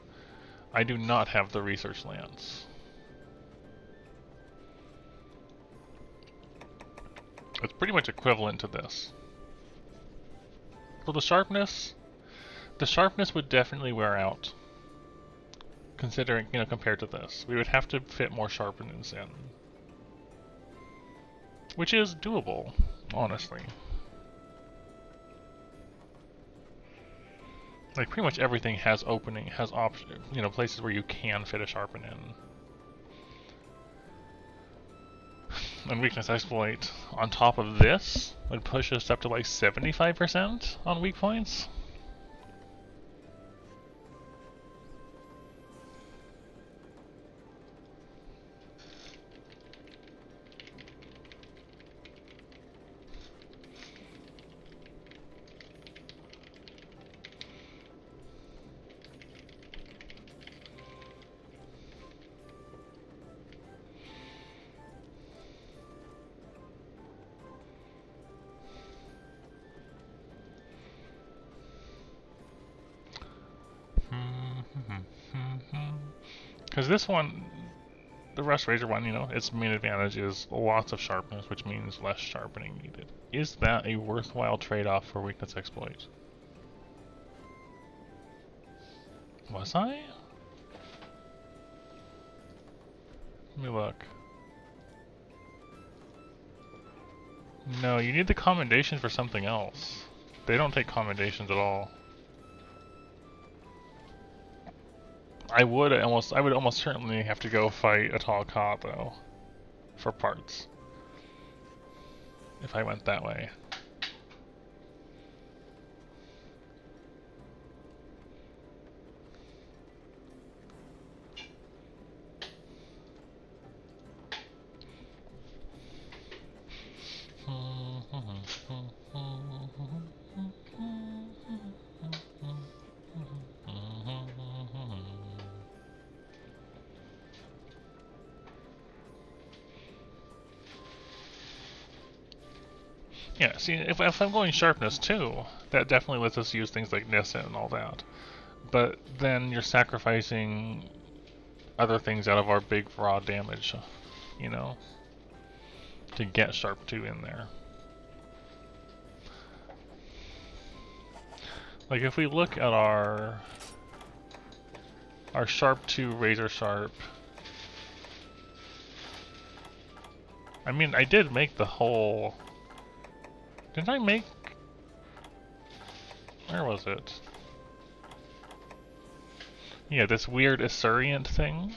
I do not have the research lance. It's pretty much equivalent to this. So the sharpness would definitely wear out. Considering, you know, compared to this. We would have to fit more sharpenings in. Which is doable, honestly. Like, pretty much everything has opening, has option, you know, places where you can fit a sharpen in. And weakness exploit on top of this would push us up to like 75% on weak points. Because this one, the Rust Razor one, you know, its main advantage is lots of sharpness, which means less sharpening needed. Is that a worthwhile trade-off for weakness exploit? Was I? Let me look. No, you need the commendations for something else. They don't take commendations at all. I would almost certainly have to go fight a tall cop though, for parts. If I went that way. Yeah, see, if I'm going sharpness too, that definitely lets us use things like Nissa and all that. But then you're sacrificing other things out of our big raw damage, you know, to get Sharp 2 in there. Like if we look at our Sharp 2 Razor Sharp, I mean, I did make the whole... Didn't I make... Where was it? Yeah, this weird Assurient thing.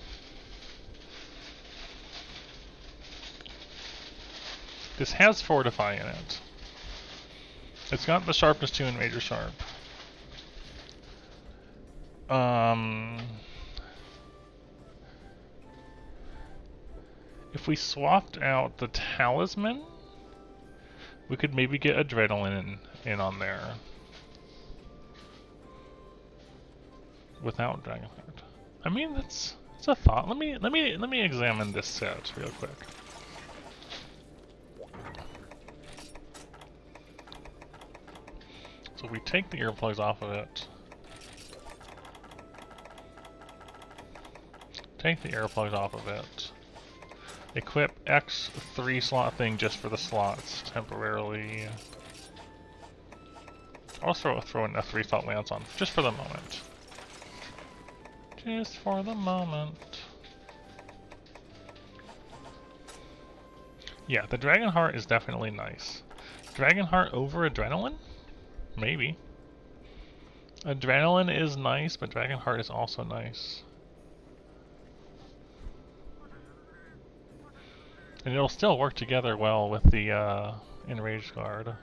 This has Fortify in it. It's got the Sharpness 2 and Major Sharp. If we swapped out the Talisman, we could maybe get Adrenaline in on there. Without Dragonheart. I mean, that's a thought. Let me examine this set real quick. So we take the earplugs off of it. Take the earplugs off of it. Equip X 3-slot thing just for the slots temporarily. I'll throw in a 3-slot lance on just for the moment. Just for the moment. Yeah, the Dragonheart is definitely nice. Dragonheart over Adrenaline? Maybe. Adrenaline is nice, but Dragonheart is also nice. And it'll still work together well with the Enraged Guard.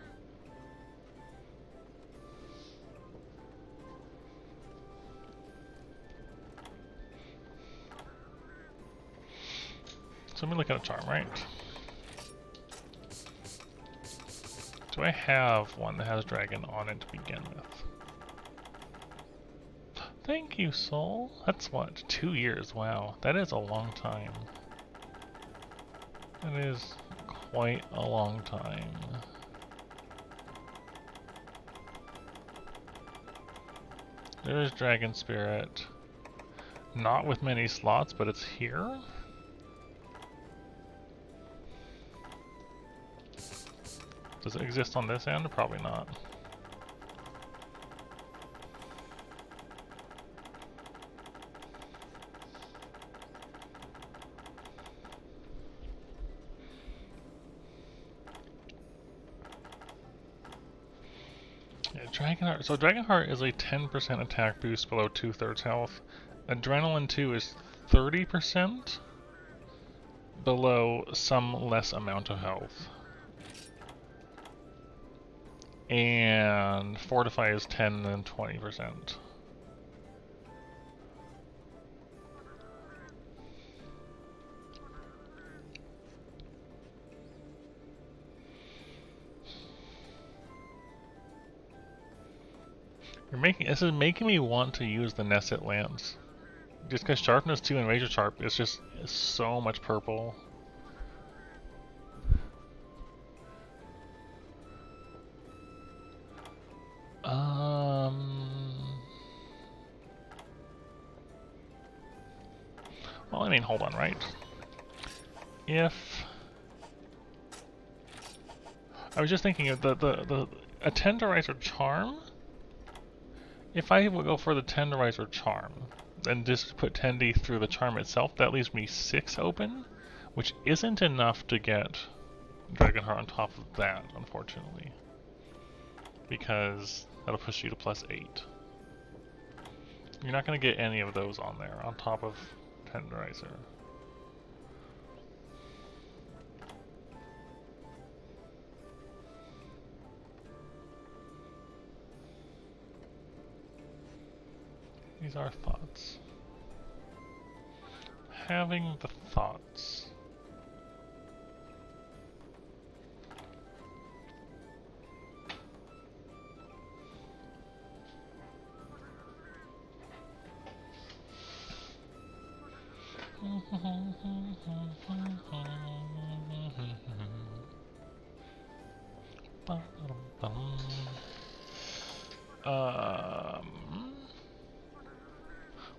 So let me look at a charm, right? Do I have one that has dragon on it to begin with? Thank you, Soul. That's what, 2 years? Wow, that is a long time. That is quite a long time. There's Dragon Spirit. Not with many slots, but it's here. Does it exist on this end? Probably not. Yeah, Dragonheart. So Dragonheart is a 10% attack boost below 2/3 health. Adrenaline 2 is 30% below some less amount of health. And Fortify is 10 and 20%. This is making me want to use the Nesset Lance. Just because Sharpness 2 and Razor Sharp is just so much purple. Well, I mean, hold on, right? If I was just thinking of a Tenderizer Charm. If I would go for the Tenderizer Charm and just put Tendy through the charm itself, that leaves me 6 open, which isn't enough to get Dragonheart on top of that, unfortunately. Because that'll push you to +8. You're not going to get any of those on there, on top of Tenderizer. These are thoughts. Having the thoughts.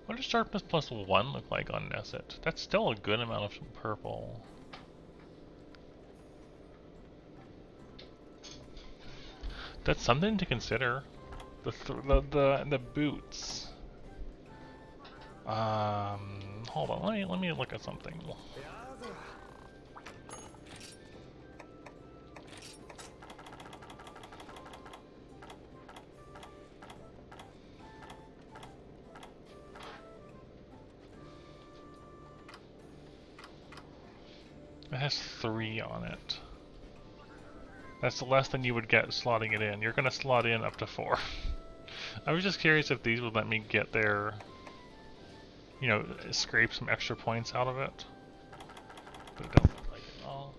What does Sharpness +1 look like on Nesset? That's still a good amount of purple. That's something to consider. The boots. Hold on. Let me look at something. It has 3 on it. That's less than you would get slotting it in. You're gonna slot in up to 4. I was just curious if these would let me get there, you know, scrape some extra points out of it. But it don't look like it at all.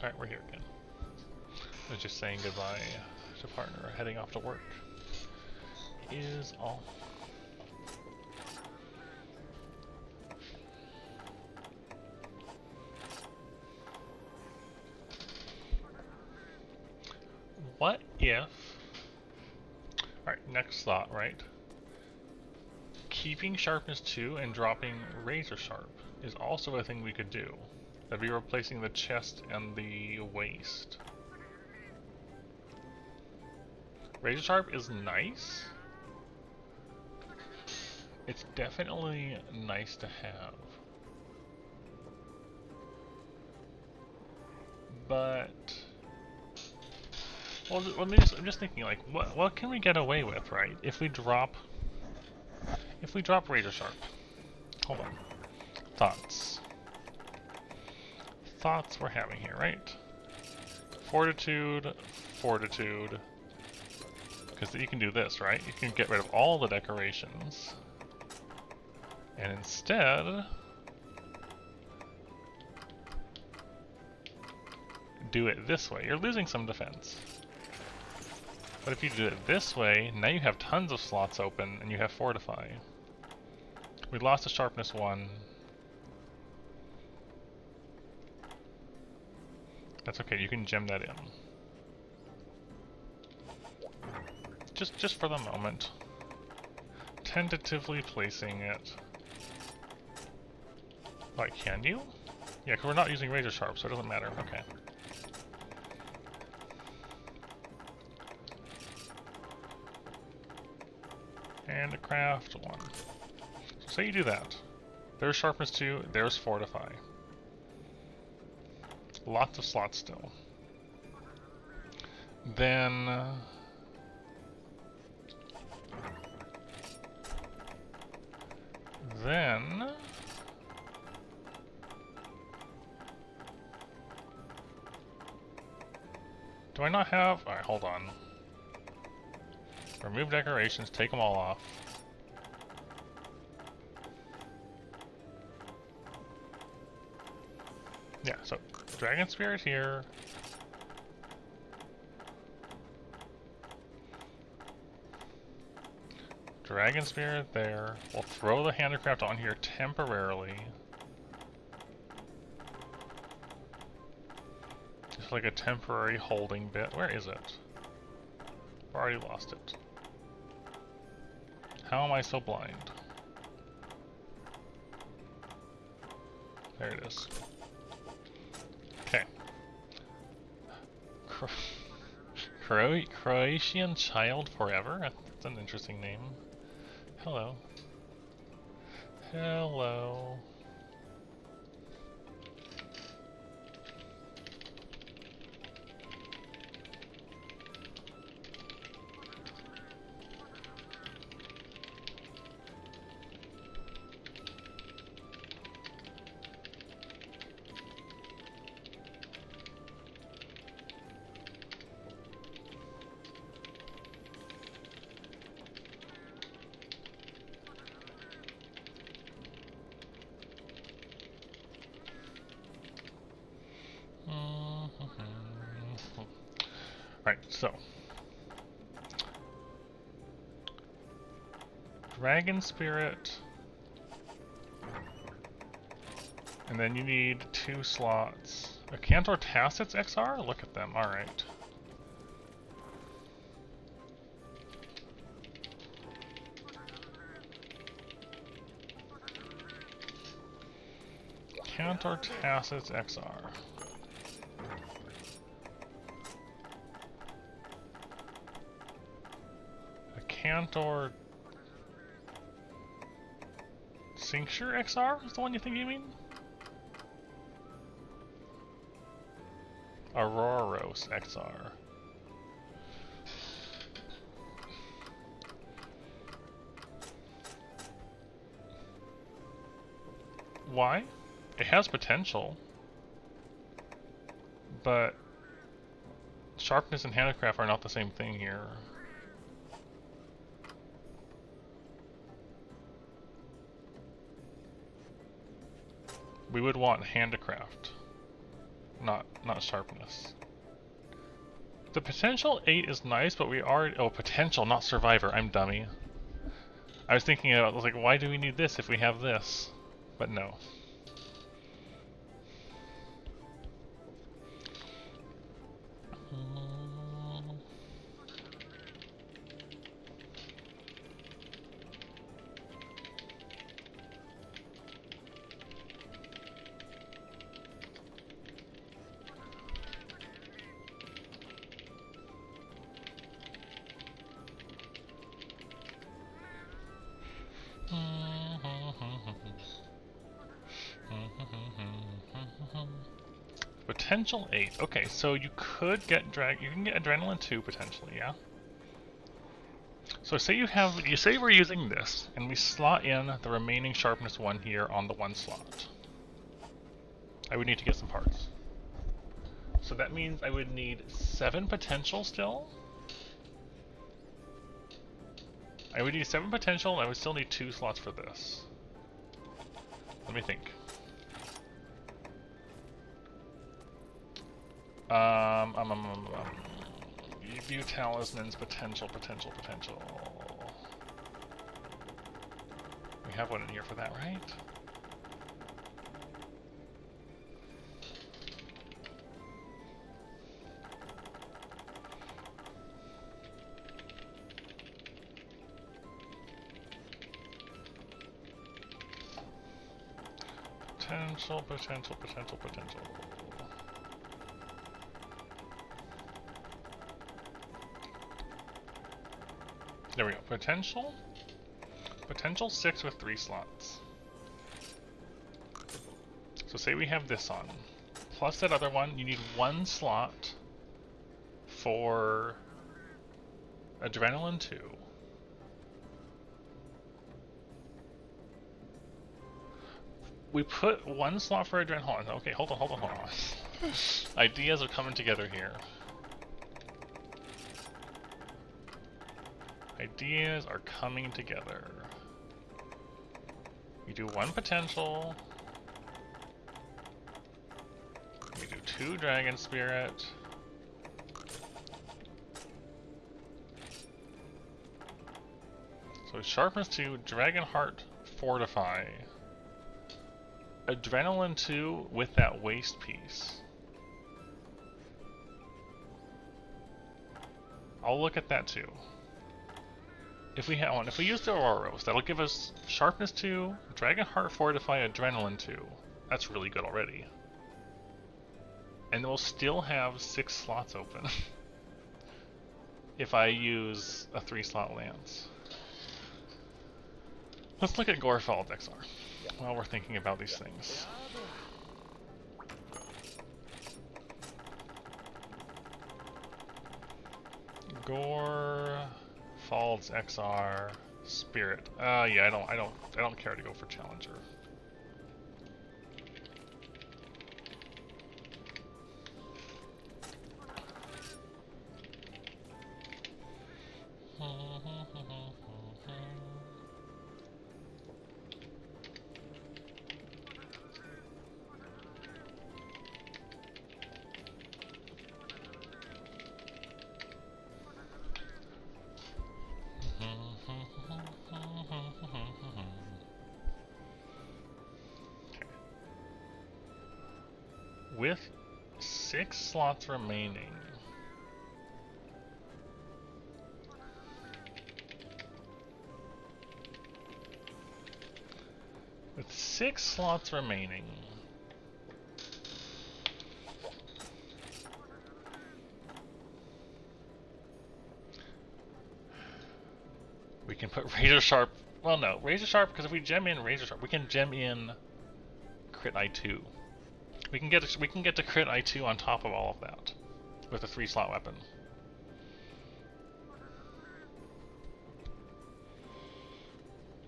Alright, we're here again. I was just saying goodbye to partner, heading off to work. Is all. What if... Alright, next thought, right? Keeping Sharpness 2 and dropping Razor Sharp is also a thing we could do. That'd be replacing the chest and the waist. Razor Sharp is nice. It's definitely nice to have. But well, I'm just thinking, like, what can we get away with, right? If we drop Razor Sharp. Hold on. Thoughts we're having here, right? Fortitude, Fortitude. Because you can do this, right? You can get rid of all the decorations. And instead do it this way. You're losing some defense. But if you do it this way, now you have tons of slots open and you have Fortify. We lost a Sharpness 1. That's okay, you can gem that in. Just for the moment. Tentatively placing it. Like, can you? Yeah, because we're not using Razor Sharp, so it doesn't matter. Okay. And a craft 1. So say you do that. There's Sharpness 2, there's Fortify. Lots of slots still. Then do I not have? Alright, hold on. Remove decorations, take them all off. Yeah, so Dragon Spirit here. Dragon Spirit there. We'll throw the handicraft on here temporarily. Just like a temporary holding bit. Where is it? I've already lost it. How am I so blind? There it is. Okay. Croatian Child Forever? That's an interesting name. Hello. Hello. Right, so Dragon Spirit, and then you need 2 slots. A Cantor Tacit's XR? Look at them, alright. Cantor Tacit's XR. Cantor Cincture XR is the one you think you mean? Auroros XR. Why? It has potential, but sharpness and handicraft are not the same thing here. We would want handicraft, not sharpness. The potential 8 is nice, but we are potential, not survivor. I'm dummy. I was thinking about, I was like, why do we need this if we have this? But no. Potential 8. Okay, so you could get you can get Adrenaline 2 potentially, yeah? So say you say we're using this, and we slot in the remaining Sharpness 1 here on the 1 slot. I would need to get some parts. So that means I would need 7 potential still. I would need 7 potential, and I would still need 2 slots for this. Let me think. View talismans, potential. We have one in here for that, right? Potential. There we go. Potential 6 with 3 slots. So say we have this on. Plus that other one, you need 1 slot for Adrenaline 2. We put 1 slot for Adrenaline. Okay, hold on. Ideas are coming together here. Ideas are coming together. You do 1 potential. You do 2 Dragon Spirit. So Sharpness 2, Dragon Heart, Fortify. Adrenaline 2 with that waste piece. I'll look at that too. If we have one, if we use the Auroros, that'll give us Sharpness 2, Dragon Heart Fortify, Adrenaline 2. That's really good already. And we'll still have 6 slots open. If I use a 3-slot Lance. Let's look at Gorefall's XR while we're thinking about these things. Gorefall's XR Spirit. Yeah, I don't care to go for Challenger. With 6 slots remaining. With 6 slots remaining. We can put Razor Sharp. Well, no, Razor Sharp, because if we gem in Razor Sharp, we can gem in Crit I2. We can get to Crit I2 on top of all of that with a 3-slot weapon.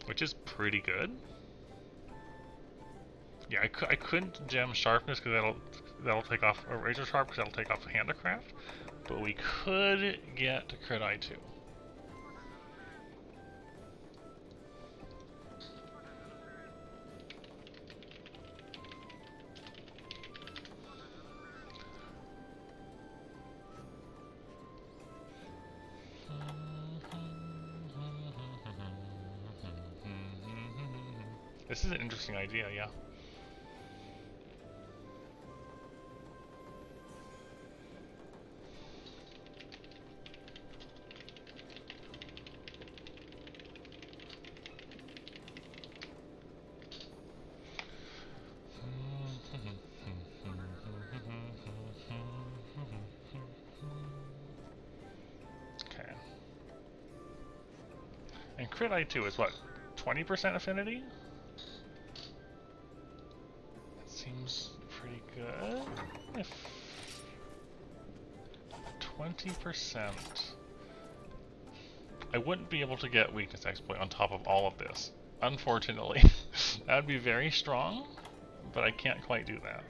Which is pretty good. Yeah, I couldn't gem Sharpness because that'll take off, or Razor Sharp because that'll take off Handicraft, but we could get to Crit I2. This is an interesting idea, yeah. Okay. And Crit I2 is what? 20% affinity? Seems pretty good if 20%. I wouldn't be able to get weakness exploit on top of all of this, unfortunately. That would be very strong, but I can't quite do that.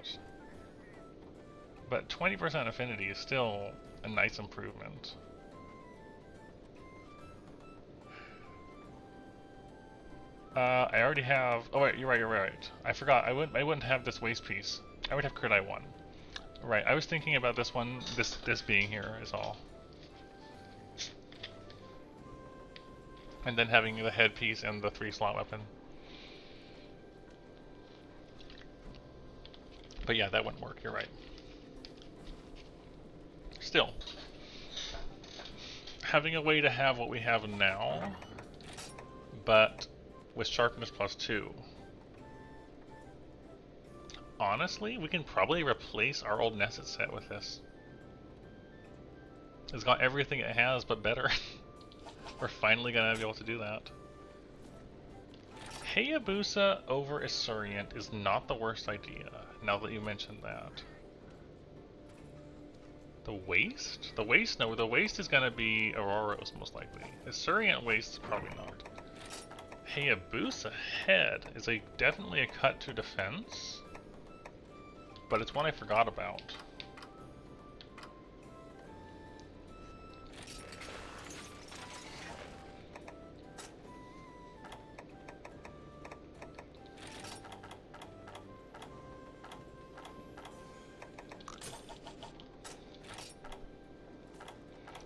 But 20% affinity is still a nice improvement. I already have. Oh wait, you're right. I forgot. I wouldn't have this waist piece. I would have crit I1. Right. I was thinking about this one. This being here is all. And then having the headpiece and the 3-slot weapon. But yeah, that wouldn't work. You're right. Still, having a way to have what we have now, but with sharpness +2. Honestly, we can probably replace our old Nesset set with this. It's got everything it has, but better. We're finally gonna be able to do that. Hayabusa over Esurient is not the worst idea, now that you mentioned that. The waist? The waist? No, the waist is gonna be Auroros most likely. Esurient waist, probably not. Hayabusa head is definitely a cut to defense, but it's one I forgot about.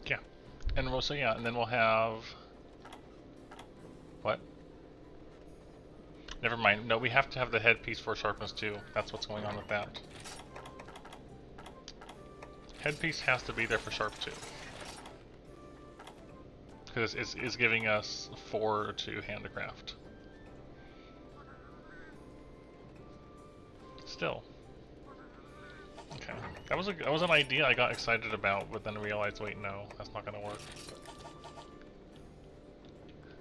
Yeah, and we'll, so yeah, and then we'll have what? Never mind. No, we have to have the headpiece for sharpness too. That's what's going on with that. Headpiece has to be there for sharp 2. Because it's giving us 4 to handicraft. Still. Okay. That was an idea I got excited about, but then realized, wait, no, that's not gonna work.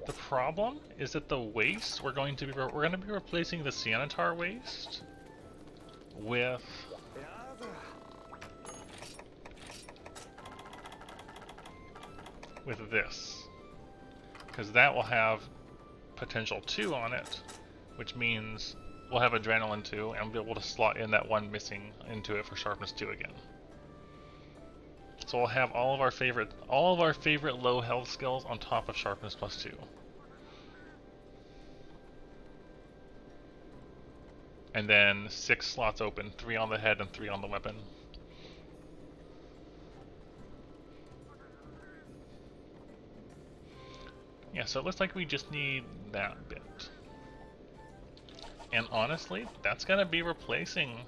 The problem is that the waist we're going to be replacing the Ceanataur waist with this, because that will have potential 2 on it, which means we'll have adrenaline 2 and be able to slot in that one missing into it for sharpness 2 again. So we'll have all of our favorite low health skills on top of sharpness +2. And then 6 slots open, 3 on the head and 3 on the weapon. Yeah, so it looks like we just need that bit. And honestly, that's gonna be replacing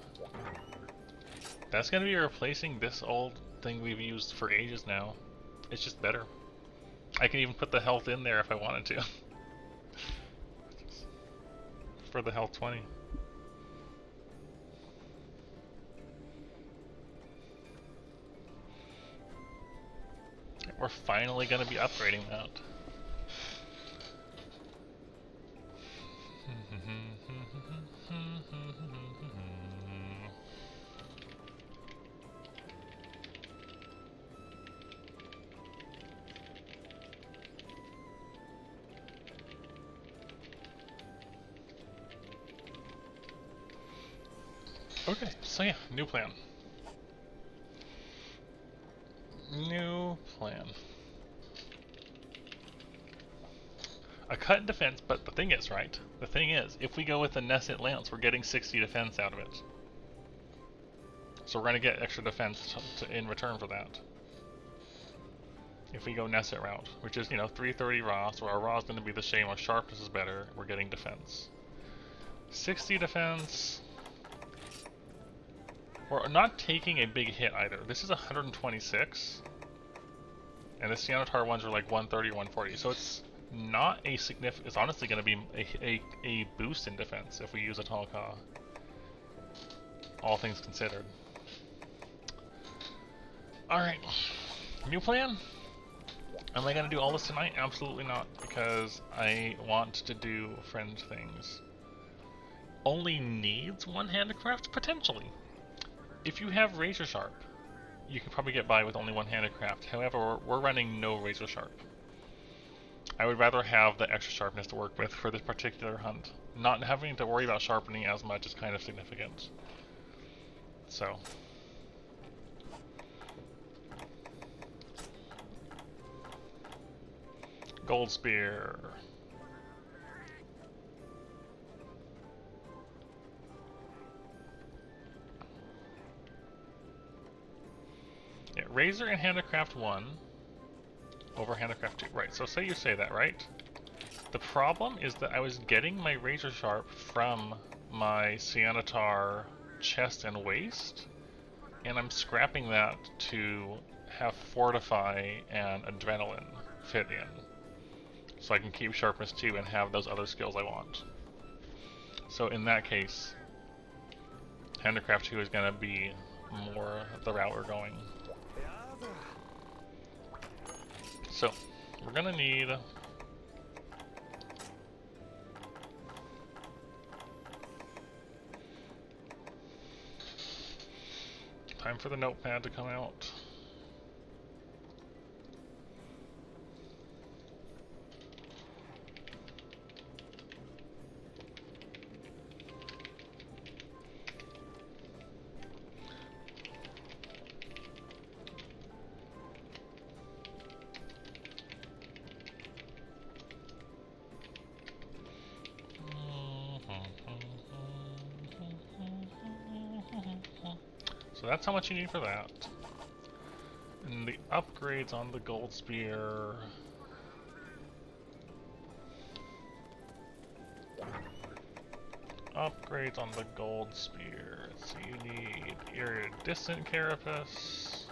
this old thing we've used for ages now. It's just better. I can even put the health in there if I wanted to. For the health 20. We're finally gonna be upgrading that. Okay, so yeah, new plan. New plan. A cut in defense, but the thing is, right? The thing is, if we go with the Nesset Lance, we're getting 60 defense out of it. So we're gonna get extra defense in return for that. If we go Nesset route, which is, 330 raw, so our raw is gonna be the same, our sharpness is better, we're getting defense. 60 defense. We're not taking a big hit either. This is 126. And the Ceanataur ones are like 130, 140. So it's not a significant... It's honestly going to be a boost in defense if we use a Talca. All things considered. Alright. New plan? Am I going to do all this tonight? Absolutely not. Because I want to do friend things. Only needs 1 handicraft? Potentially. if you have razor sharp, you can probably get by with only one handicraft. However, we're running no razor sharp. I would rather have the extra sharpness to work with for this particular hunt. Not having to worry about sharpening as much is kind of significant. So. Gold spear. Yeah, razor and handicraft 1 over handicraft 2. Right, so say you say that, right? The problem is that I was getting my razor sharp from my Cianatar chest and waist, and I'm scrapping that to have fortify and adrenaline fit in. So I can keep sharpness 2 and have those other skills I want. So in that case, handicraft 2 is going to be more the route we're going. So, we're going to need time for the notepad to come out. So that's how much you need for that. And the upgrades on the gold spear. Upgrades on the gold spear. So you need iridescent carapace.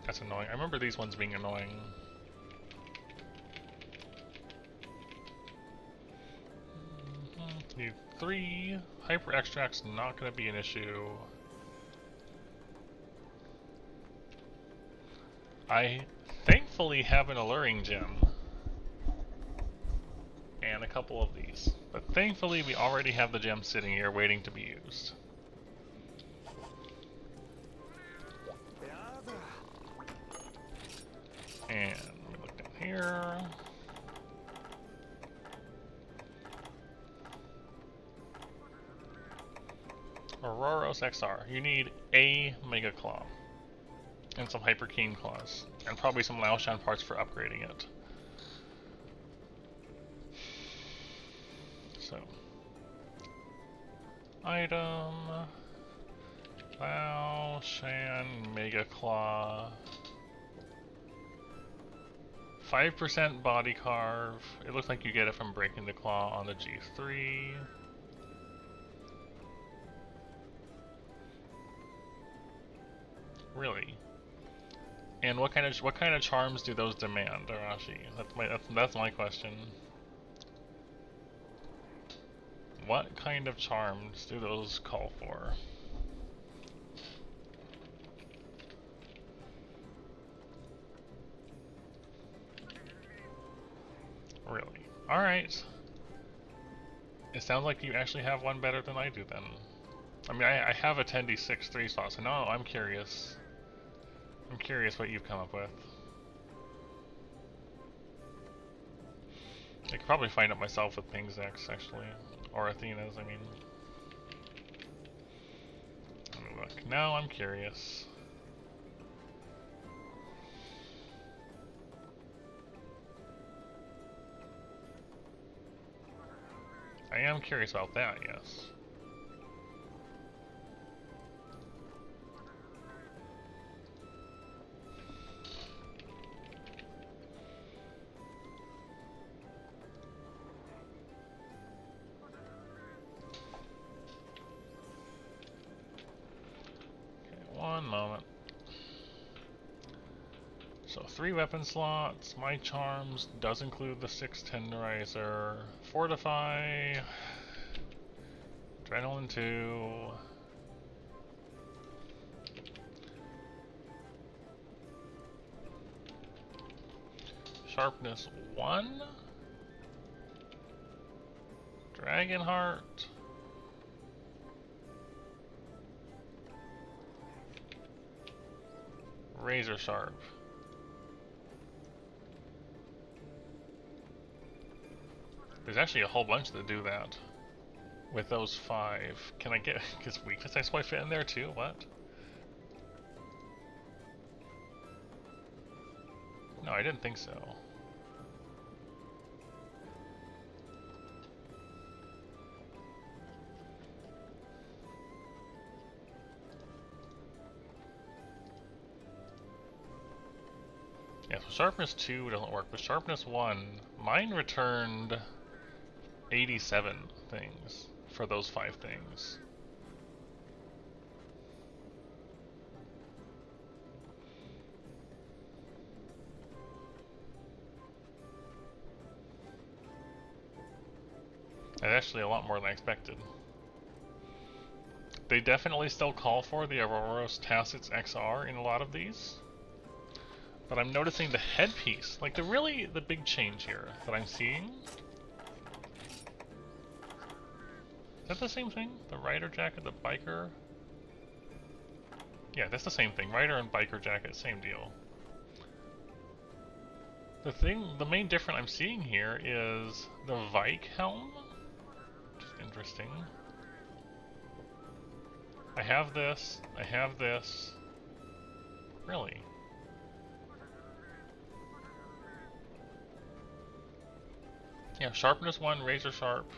That's annoying. I remember these ones being annoying. Need 3. Hyper extract's not going to be an issue. I thankfully have an alluring gem. And a couple of these. But thankfully we already have the gem sitting here waiting to be used. And let me look down here. Auroros XR. You need a Mega Claw. And some Hyper Keen Claws. And probably some Laoshan parts for upgrading it. So. Item. Laoshan Mega Claw. 5% body carve. It looks like you get it from breaking the claw on the G3. Really? And what kind of charms do those demand, Arashi? That's my question. What kind of charms do those call for? Really? Alright. It sounds like you actually have one better than I do then. I mean, I have a 10d6 3 slot, so now I'm curious. I'm curious what you've come up with. I could probably find it myself with Pingzex, actually. Or Athena's, I mean. Let me look. Now I'm curious. I am curious about that, yes. Okay, one moment. So 3 weapon slots, my charms does include the 6 tenderizer, fortify, adrenaline 2, sharpness 1, dragon heart, razor sharp. There's actually a whole bunch that do that. With those 5. Can I get... Does weakness exploit fit in there too? What? No, I didn't think so. Yeah, so sharpness 2 doesn't work, but sharpness 1, mine returned 87 things for those 5 things. That's actually a lot more than I expected. They definitely still call for the Auroros Tacits XR in a lot of these. But I'm noticing the headpiece, like the big change here that I'm seeing. Is that the same thing? The rider jacket, the biker? Yeah, that's the same thing. Rider and biker jacket, same deal. The main difference I'm seeing here is the Vike helm, which is interesting. I have this. Really? Yeah, sharpness 1, razor sharp.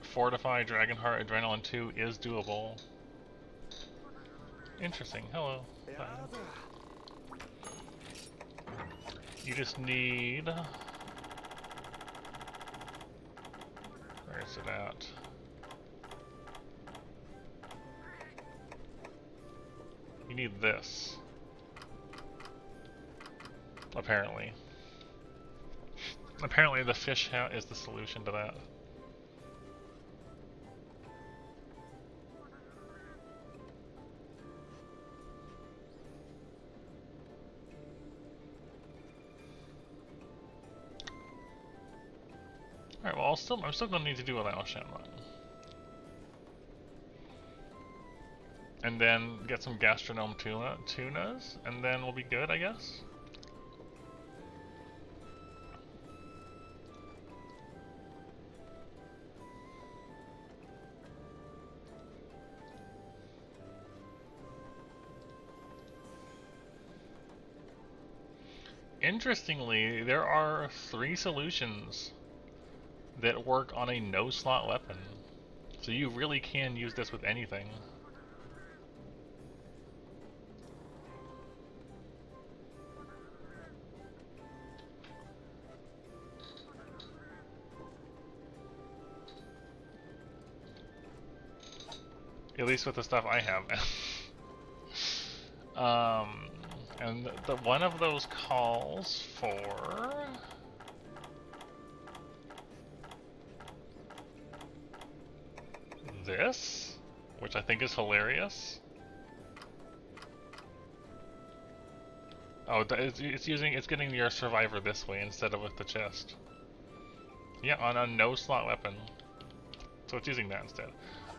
Fortify, Dragonheart, Adrenaline 2 is doable. Interesting. Hello. Hi. You just need... Where is it at? You need this. Apparently. Apparently the fish hat is the solution to that. Alright, well I'm still gonna need to do a Lao Shan run. And then get some gastronome tunas, and then we'll be good, I guess? Interestingly, there are 3 solutions that work on a no-slot weapon. So you really can use this with anything. At least with the stuff I have. And the one of those calls for... this, which I think is hilarious. Oh, it's getting your survivor this way instead of with the chest. Yeah, on a no-slot weapon. So it's using that instead.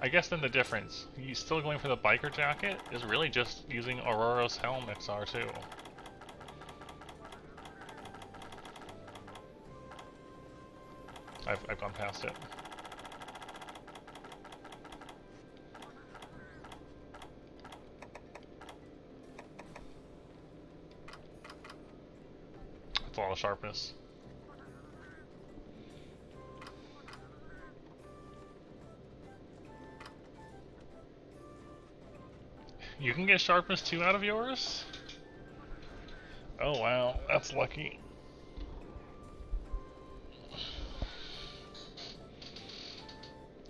I guess then the difference, you still going for the biker jacket, is really just using Auroros Helm XR2. I've gone past it. That's a lot of sharpness. You can get sharpness 2 out of yours? Oh wow, that's lucky.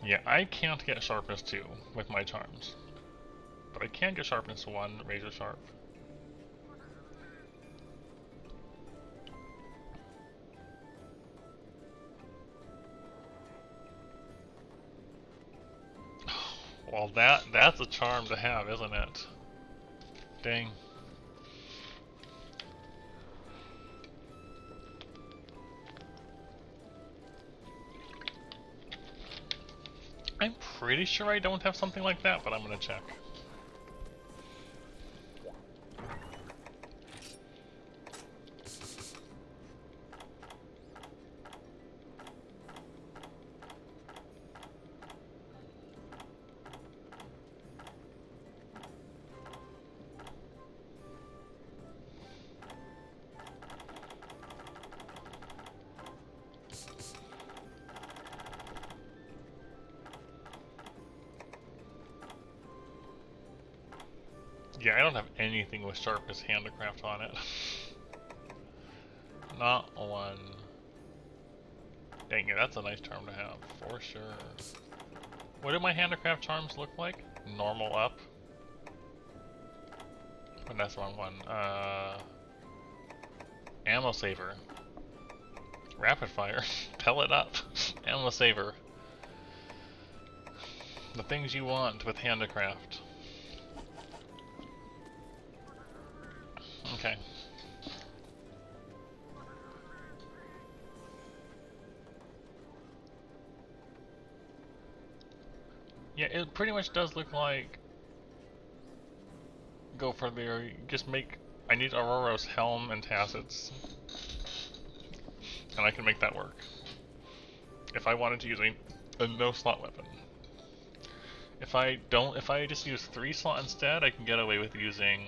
Yeah, I can't get sharpness 2 with my charms. But I can get sharpness 1, razor sharp. Well, that's a charm to have, isn't it? Dang. I'm pretty sure I don't have something like that, but I'm gonna check. Yeah, I don't have anything with sharpness handicraft on it. Not one. Dang it, that's a nice charm to have, for sure. What do my handicraft charms look like? Normal up. But that's the wrong one. Ammo saver. Rapid fire. Tell it up. Ammo saver. The things you want with handicraft. Okay. Yeah, it pretty much does look like... Go for the... Just make... I need Aurora's helm and tassets. And I can make that work. If I wanted to use a no-slot weapon. If I just use 3-slot instead, I can get away with using...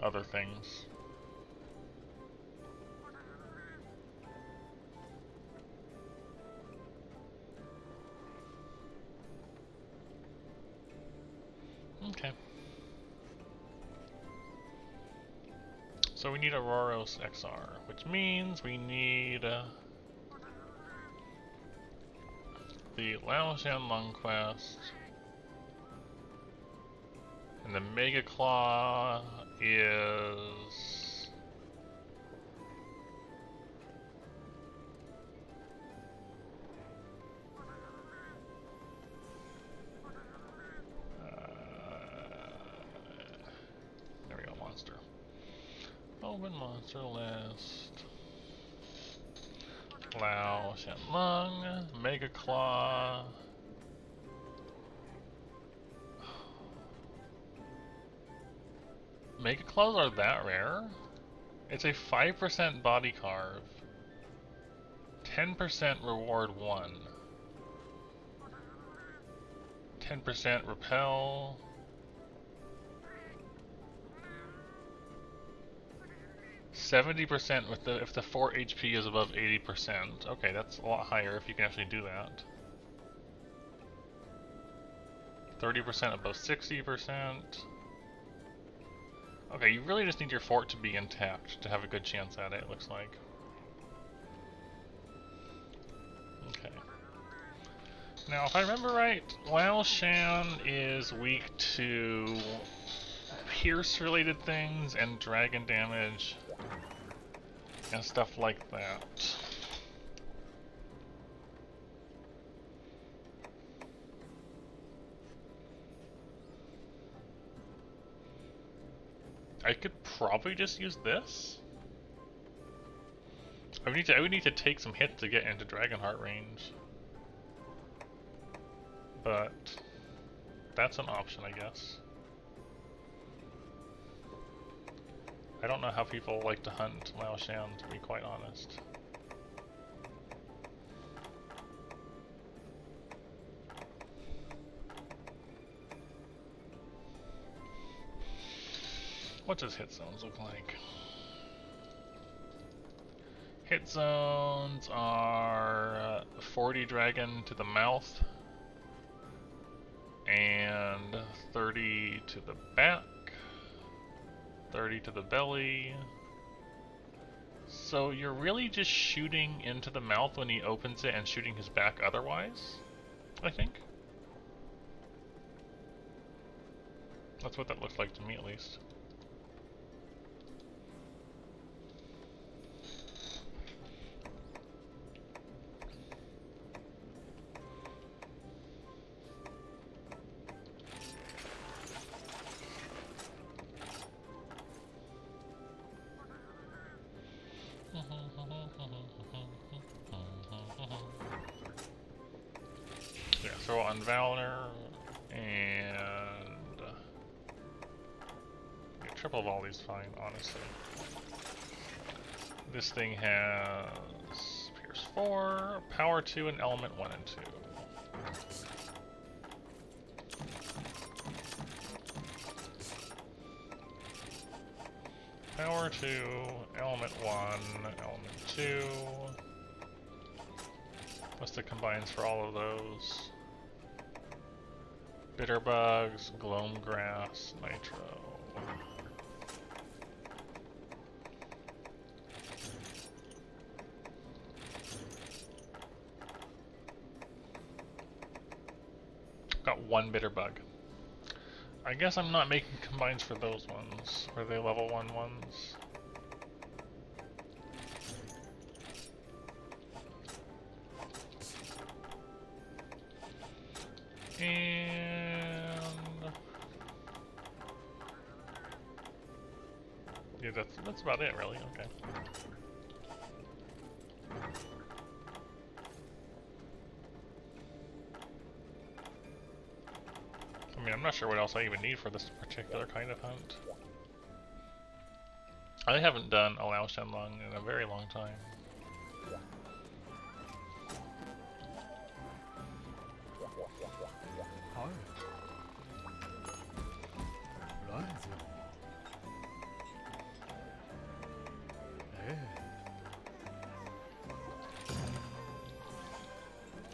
other things. Okay. So we need Auroros XR, which means we need the Lao Shan Lung quest, and the Mega Claw is there we go, monster. Open monster list. Lao Shan Lung, Mega Claw. Mega Claws are that rare? It's a 5% body carve, 10% reward 1, 10% repel, 70% with if the 4 HP is above 80%. Okay, that's a lot higher if you can actually do that. 30% above 60%. Okay, you really just need your fort to be intact to have a good chance at it, looks like. Okay. Now, if I remember right, Lao Shan is weak to pierce-related things and dragon damage and stuff like that. I could probably just use this. I would need to take some hits to get into Dragonheart range. But that's an option, I guess. I don't know how people like to hunt Lao Shan, to be quite honest. What does hit zones look like? Hit zones are 40 dragon to the mouth and 30 to the back, 30 to the belly. So you're really just shooting into the mouth when he opens it and shooting his back otherwise, I think. That's what that looks like to me, at least. Yeah, throw on Valor and triple volley's fine, honestly. This thing has Pierce 4, Power 2, and Element 1 and 2. Power 2, Element 1, Element 2. What's the combines for all of those? Bitter bugs, gloam grass, nitro. Got one bitter bug. I guess I'm not making combines for those ones. Are they level 1 ones? And yeah, that's about it, really. Okay. I mean, I'm not sure what else I even need for this particular kind of hunt. I haven't done a Lao Shenlong in a very long time.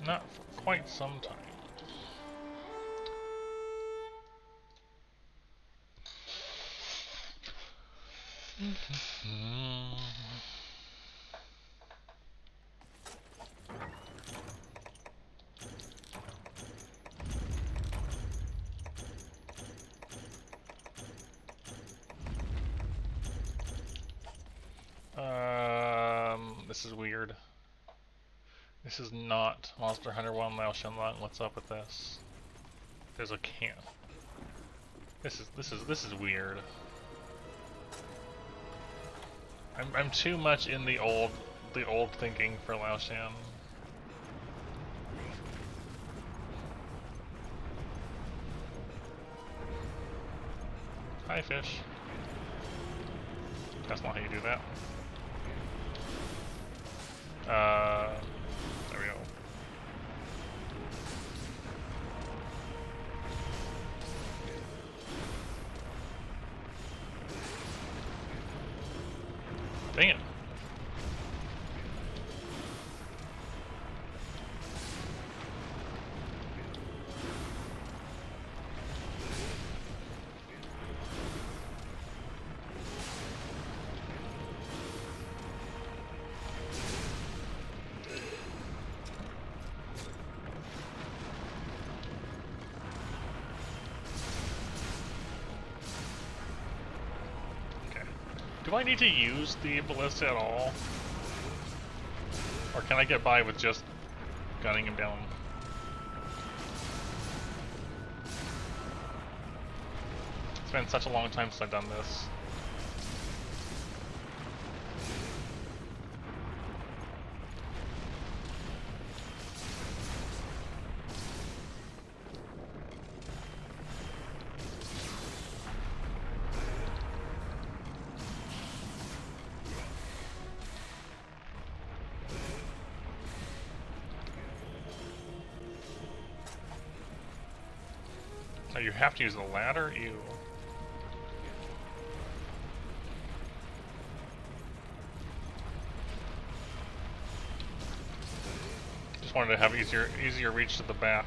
Not for quite some time. This is weird. This is not Monster Hunter 1 Lao Shenlong. What's up with this? There's a can. This is weird. I'm too much in the old thinking for Lao Shan. Hi, fish. That's not how you do that. There we go. Dang it. Do I need to use the ballista at all? Or can I get by with just gunning him down? It's been such a long time since I've done this. Oh, you have to use the ladder? Ew. Just wanted to have easier reach to the back.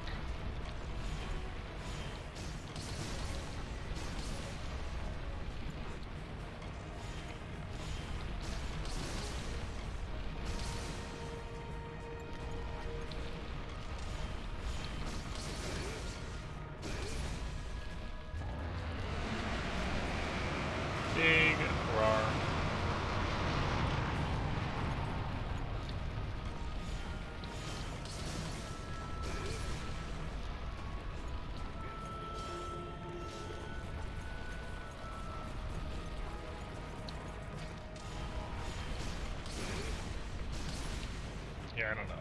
Big roar. Yeah, I don't know.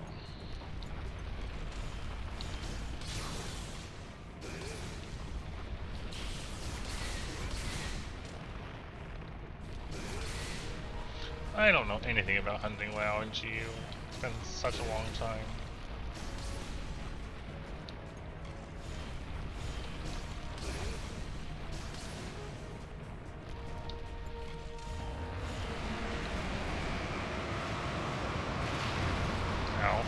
I don't know anything about hunting WoW and GU. It's been such a long time. Ow.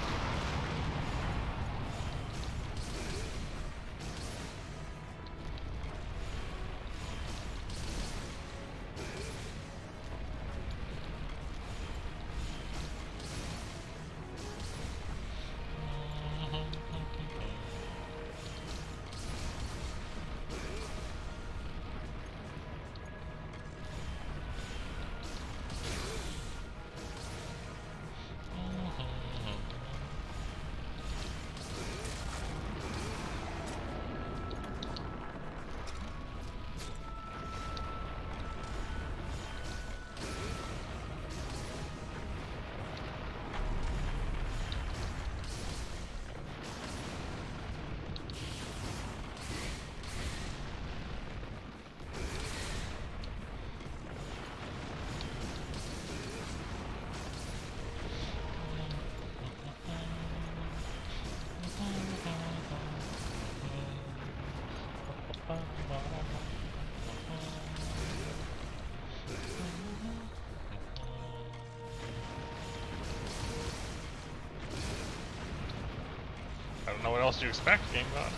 don't know what else you expect, Game God.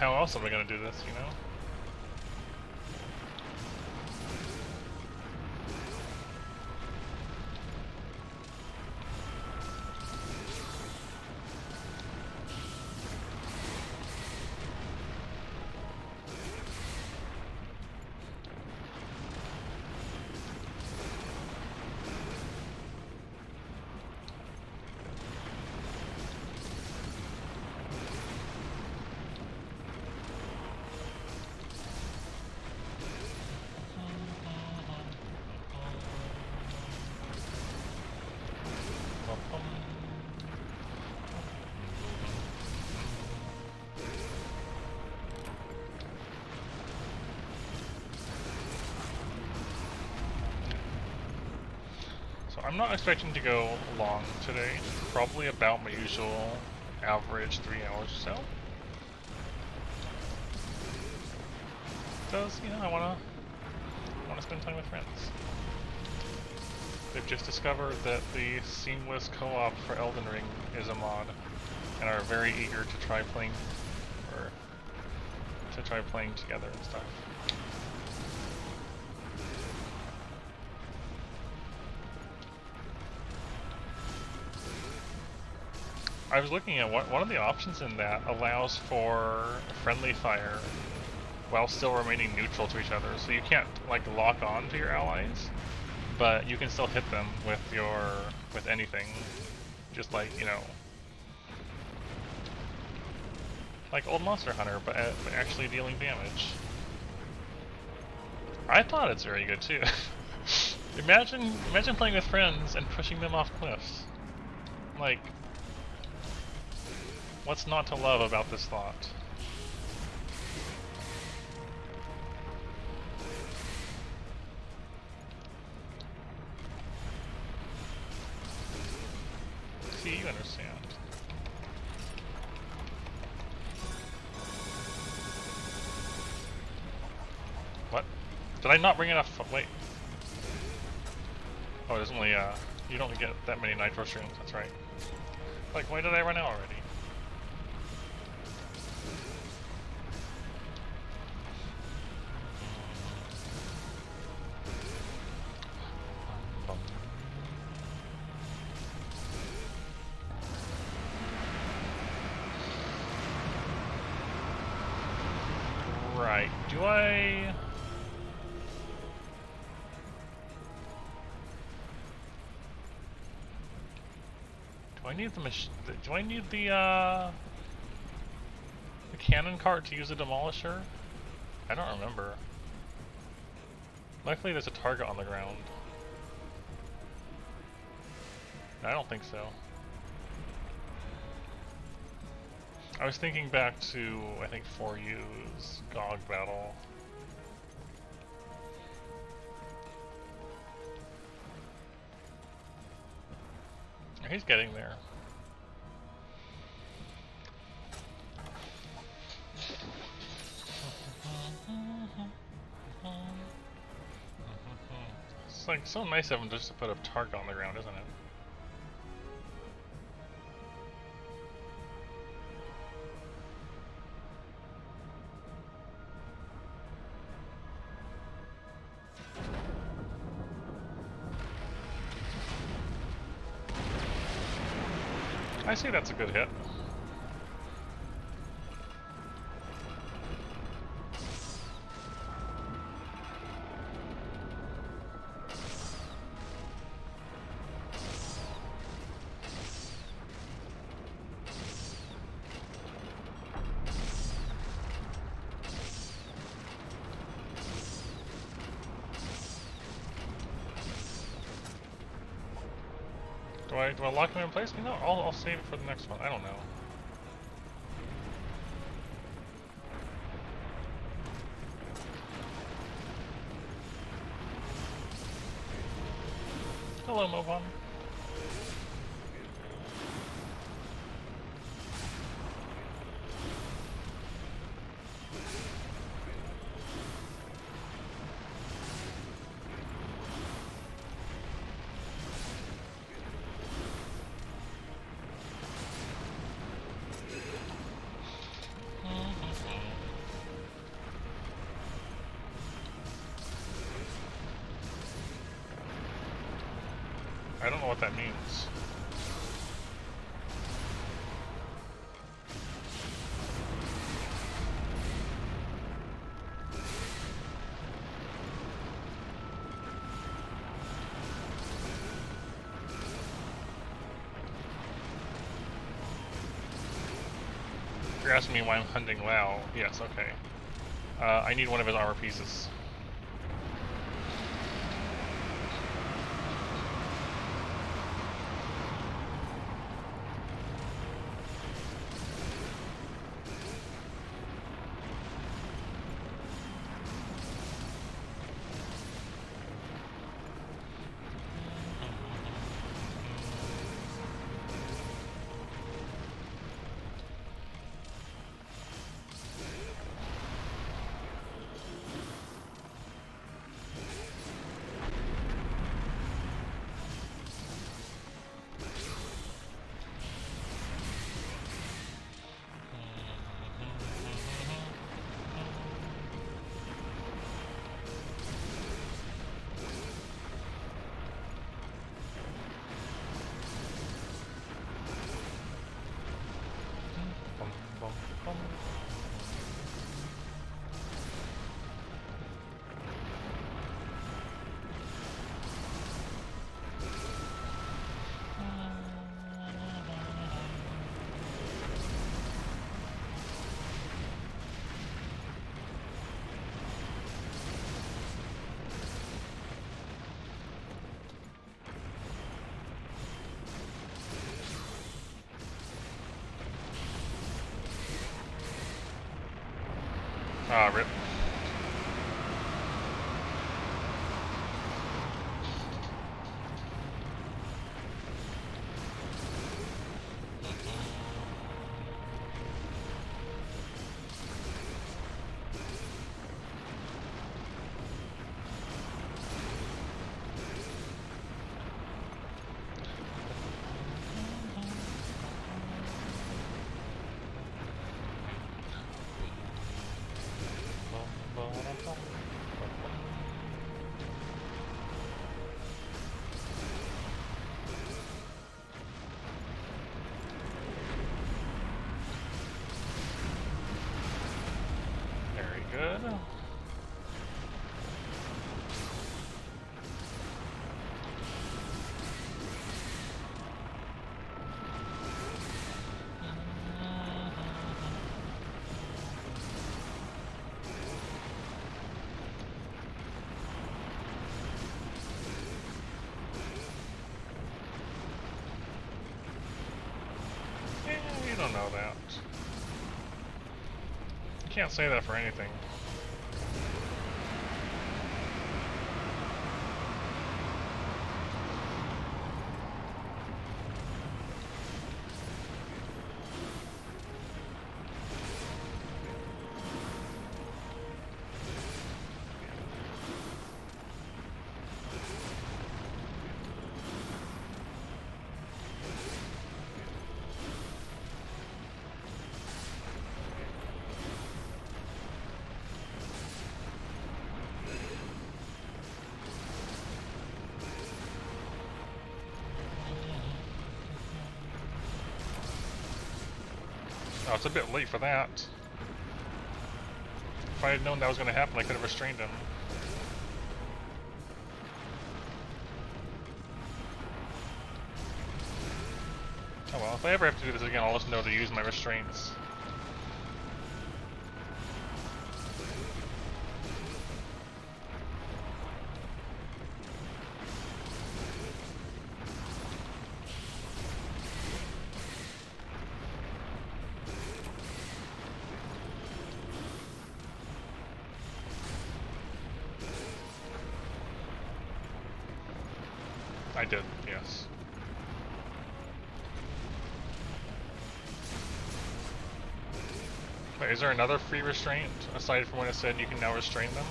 How else am I gonna do this, you know? I'm not expecting to go long today, probably about my usual average 3 hours or so. Because, you know, I wanna spend time with friends. They've just discovered that the seamless co-op for Elden Ring is a mod, and are very eager to try playing, together and stuff. I was looking at one of the options in that allows for friendly fire while still remaining neutral to each other. So you can't like lock on to your allies, but you can still hit them with anything, just like, you know, like old Monster Hunter, but actually dealing damage. I thought it's very good too. Imagine playing with friends and pushing them off cliffs. Like, what's not to love about this thought? See, you understand. What? Did I not bring enough? Wait. Oh, there's only, you don't get that many nitro shrooms, that's right. Like, why did I run out already? Right, do I... Do I need the cannon cart to use a demolisher? I don't remember. Luckily there's a target on the ground. I don't think so. I was thinking back to, I think, 4U's GOG battle. He's getting there. It's like so nice of him just to put a target on the ground, isn't it? I see that's a good hit. Do I lock him in place? You know, I'll save it for the next one. I don't know. Hello, Mobon. I don't know what that means. You're asking me why I'm hunting Lao. Yes, okay. I need one of his armor pieces. Ah, rip. Very good. You don't know that. You can't say that for anything. Oh, it's a bit late for that. If I had known that was going to happen, I could have restrained him. Oh well, if I ever have to do this again, I'll just know to use my restraints. I did, yes. Wait, is there another free restraint, aside from when it said you can now restrain them?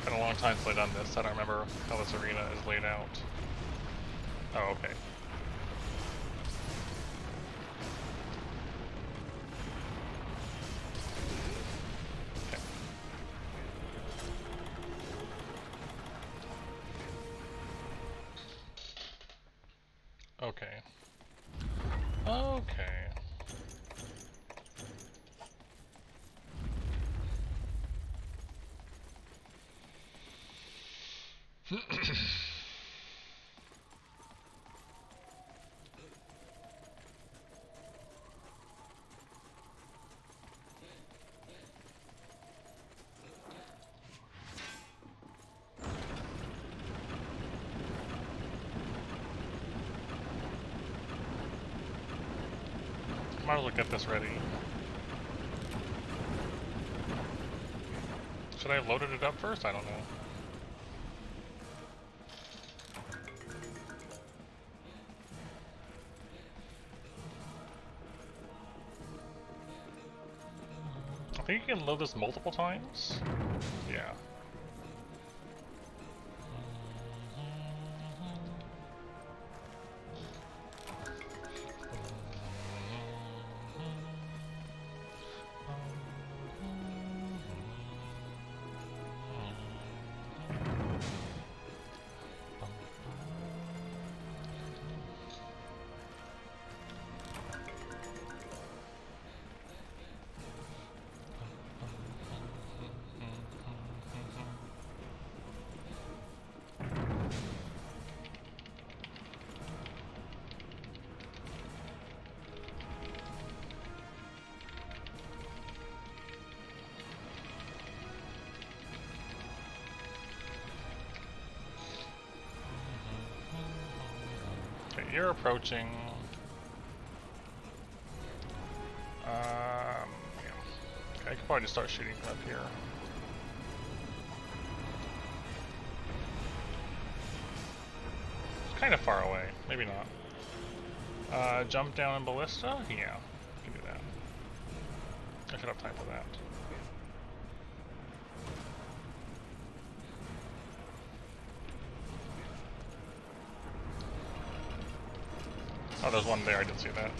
Been a long time since I've done this, I don't remember how this arena is laid out. Oh, okay. Okay. Okay. Might as well get this ready. Should I have loaded it up first? I don't know. I think you can load this multiple times? Yeah. You're approaching. Yeah. Okay, I could probably just start shooting from up here. It's kind of far away. Maybe not. Jump down in ballista? Yeah, we can do that. I should have time for that. Oh, there's one there, I didn't see that.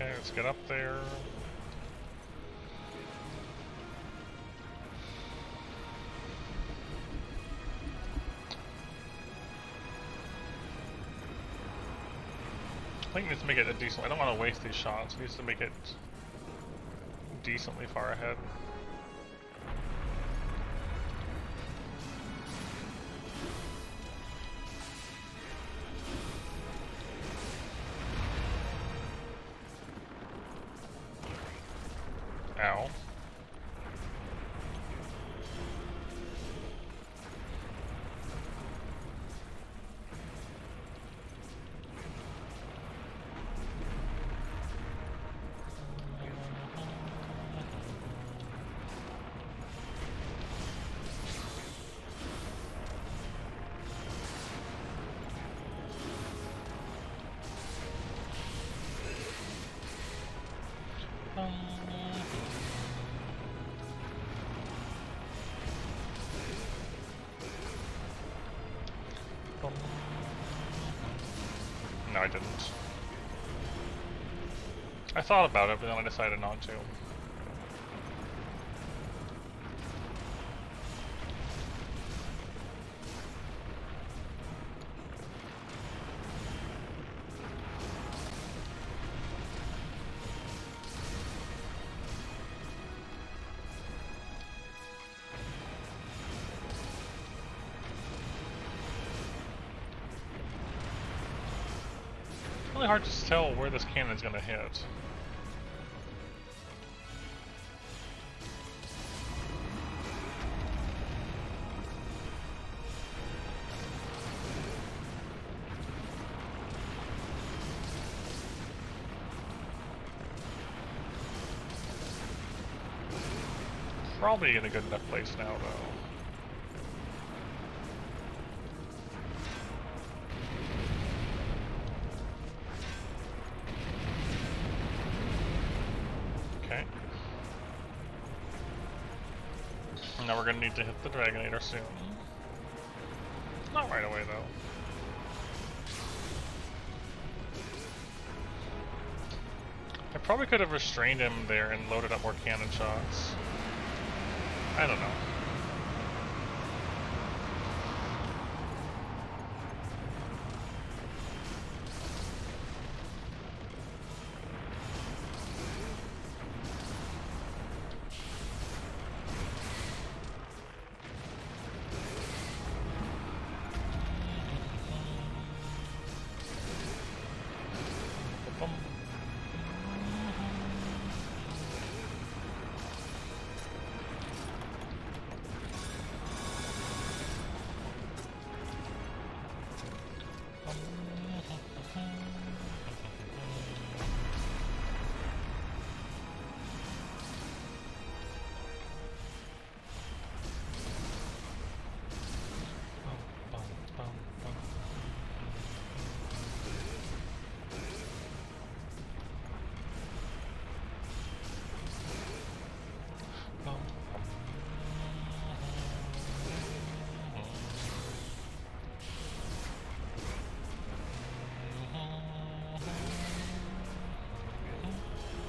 Okay, let's get up there. I think it needs to make it a decent. I don't want to waste these shots. It needs to make it decently far ahead. Ow. No, I didn't. I thought about it, but then I decided not to. really hard to tell where this cannon's gonna hit. Probably in a good enough place now, though. Okay. Now we're gonna need to hit the Dragonator soon. Not right away, though. I probably could have restrained him there and loaded up more cannon shots. I don't know.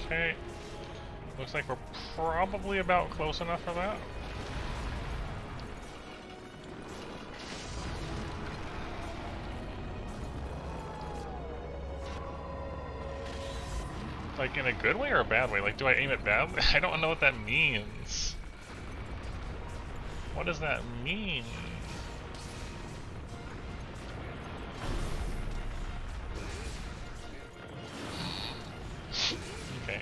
Okay. Looks like we're probably about close enough for that. Like, in a good way or a bad way? Like, do I aim it badly? I don't know what that means. What does that mean? Okay.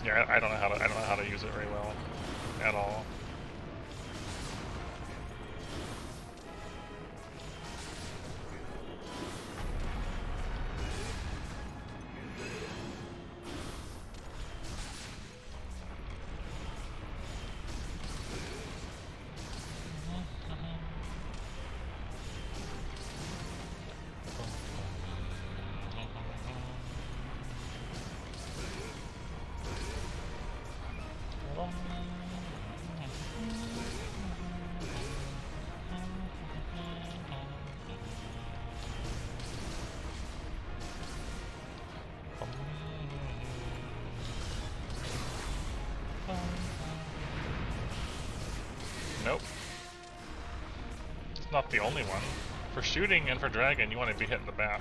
Yeah, I don't know how to use it very well at all. Nope. It's not the only one. For shooting and for dragon, you want to be hitting the back.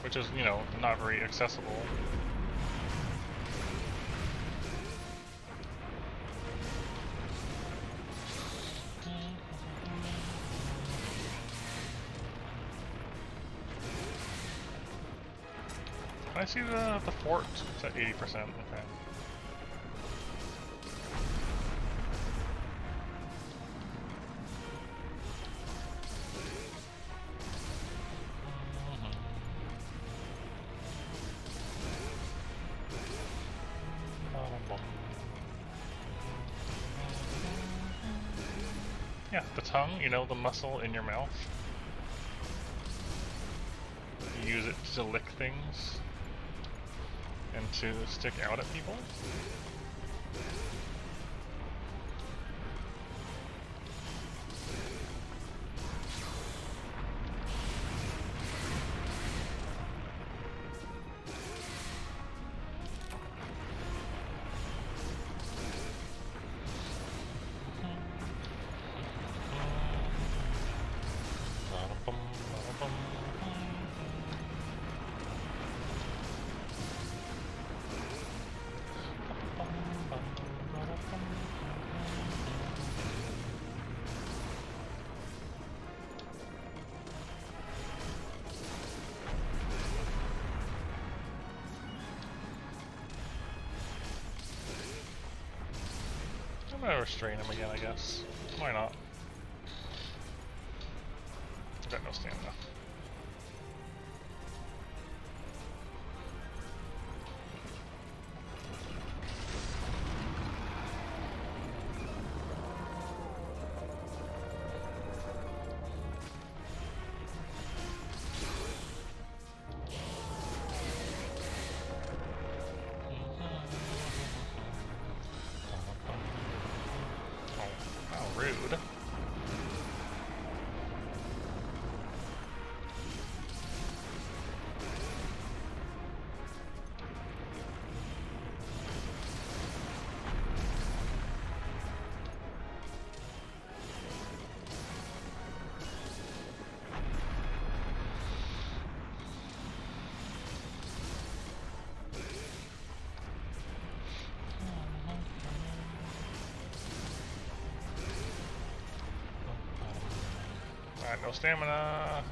Which is, you know, not very accessible. Can I see the fort? It's at 80%, okay. Yeah, the tongue, you know, the muscle in your mouth. You use it to lick things and to stick out at people. gonna restrain him again, I guess. Why not? I've got no stamina. Rude. Alright, no stamina.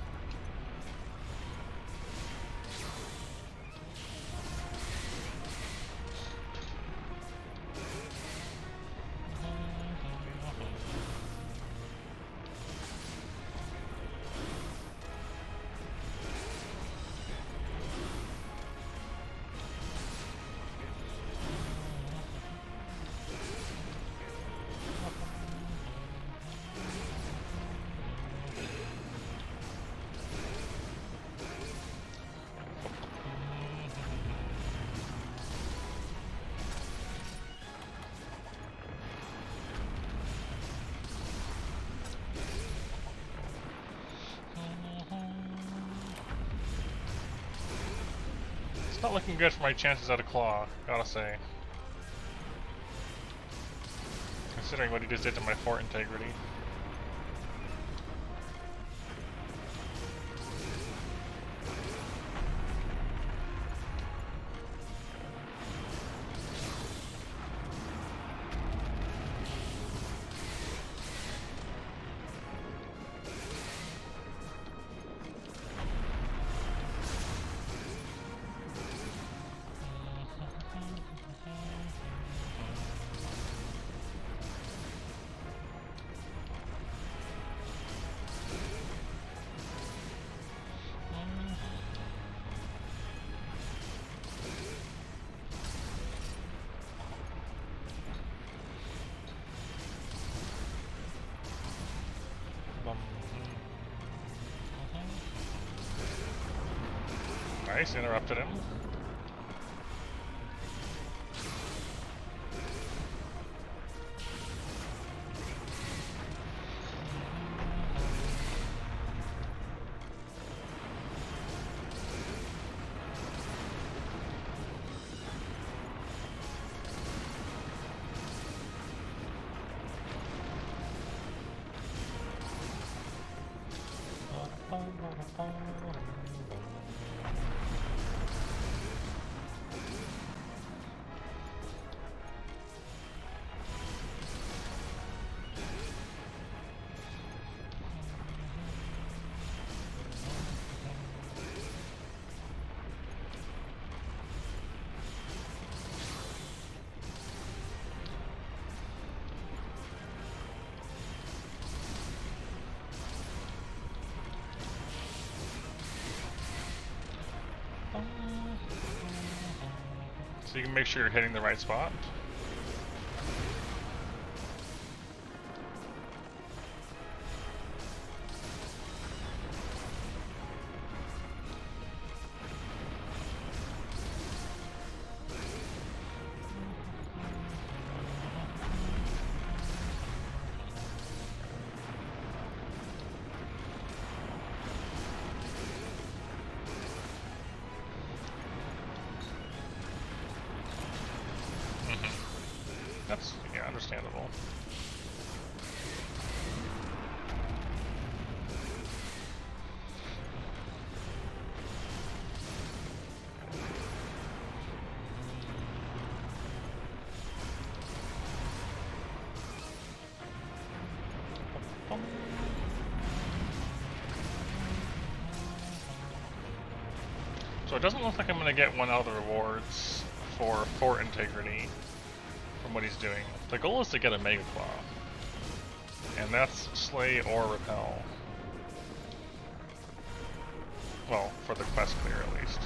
Not looking good for my chances at a claw, gotta say. Considering what he just did to my fort integrity. Nice, interrupted him. So you can make sure you're hitting the right spot. That's, yeah, understandable. So it doesn't look like I'm going to get one out of the rewards for fort integrity. from what he's doing. The goal is to get a Mega Claw. And that's slay or repel. Well, for the quest clear at least.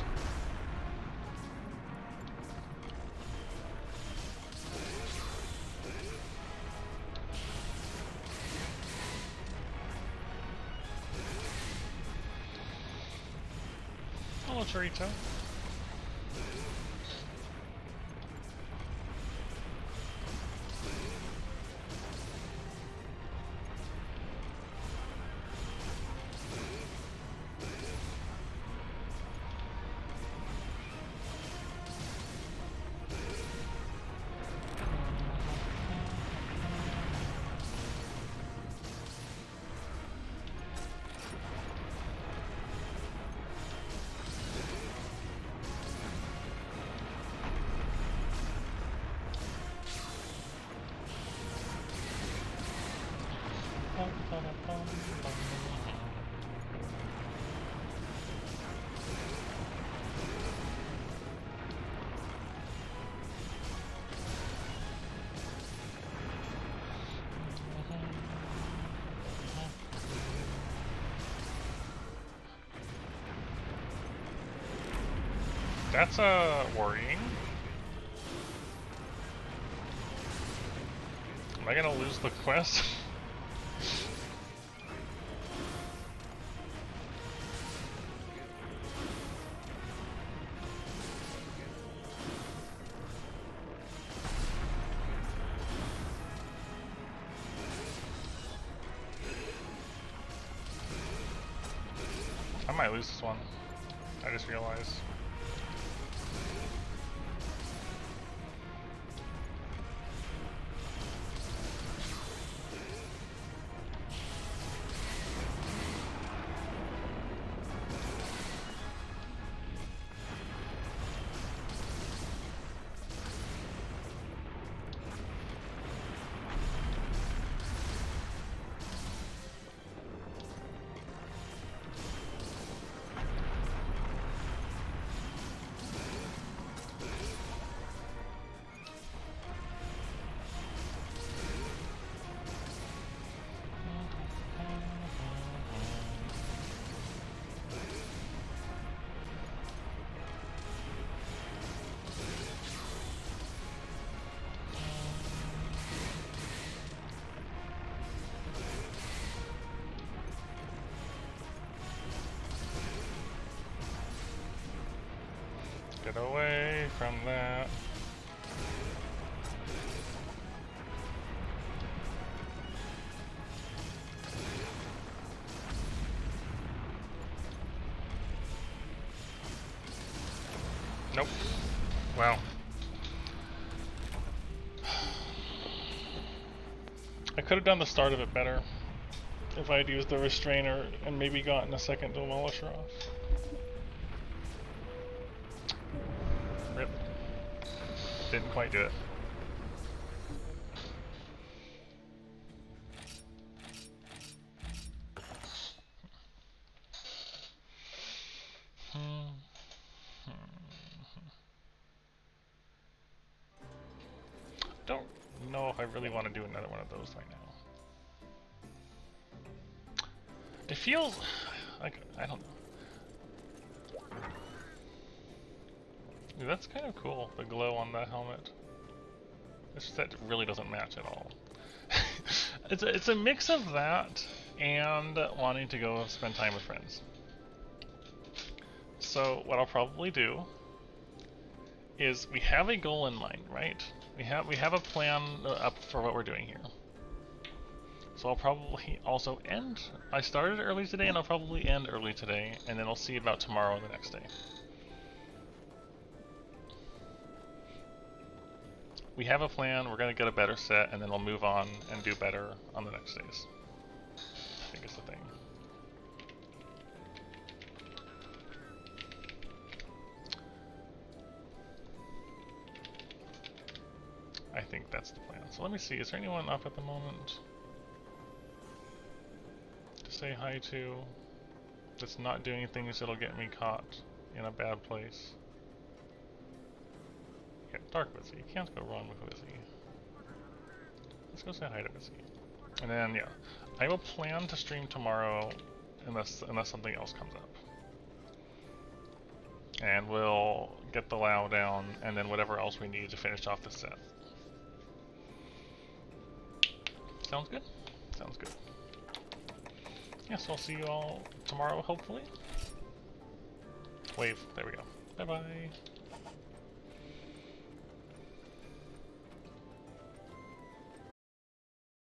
Hello, Chorito. That's worrying. Am I gonna lose the quest? I might lose this one. I just realized. Get away from that. Nope. Wow. I could have done the start of it better if I had used the restrainer and maybe gotten a second demolisher off. Rip. Didn't quite do it. Don't know if I really want to do another one of those right now. It feels like, I don't know. Dude, that's kind of cool, the glow on that helmet. It's just that it really doesn't match at all. It's a mix of that and wanting to go spend time with friends. So what I'll probably do is we have a goal in mind, right? We have a plan up for what we're doing here. So I'll probably also end. I started early today, and I'll probably end early today, and then I'll see about tomorrow the next day. We have a plan. We're gonna get a better set, and then we'll move on and do better on the next days. I think it's the thing. I think that's the plan. So let me see, is there anyone up at the moment to say hi to that's not doing things that'll get me caught in a bad place? Yeah, Dark Wizzy. You can't go wrong with Wizzy. Let's go say hi to Missy. And then, yeah, I will plan to stream tomorrow unless something else comes up. And we'll get the Lao down, and then whatever else we need to finish off the set. Sounds good? Sounds good. Yes, I'll see you all tomorrow, hopefully. Wave, there we go. Bye-bye.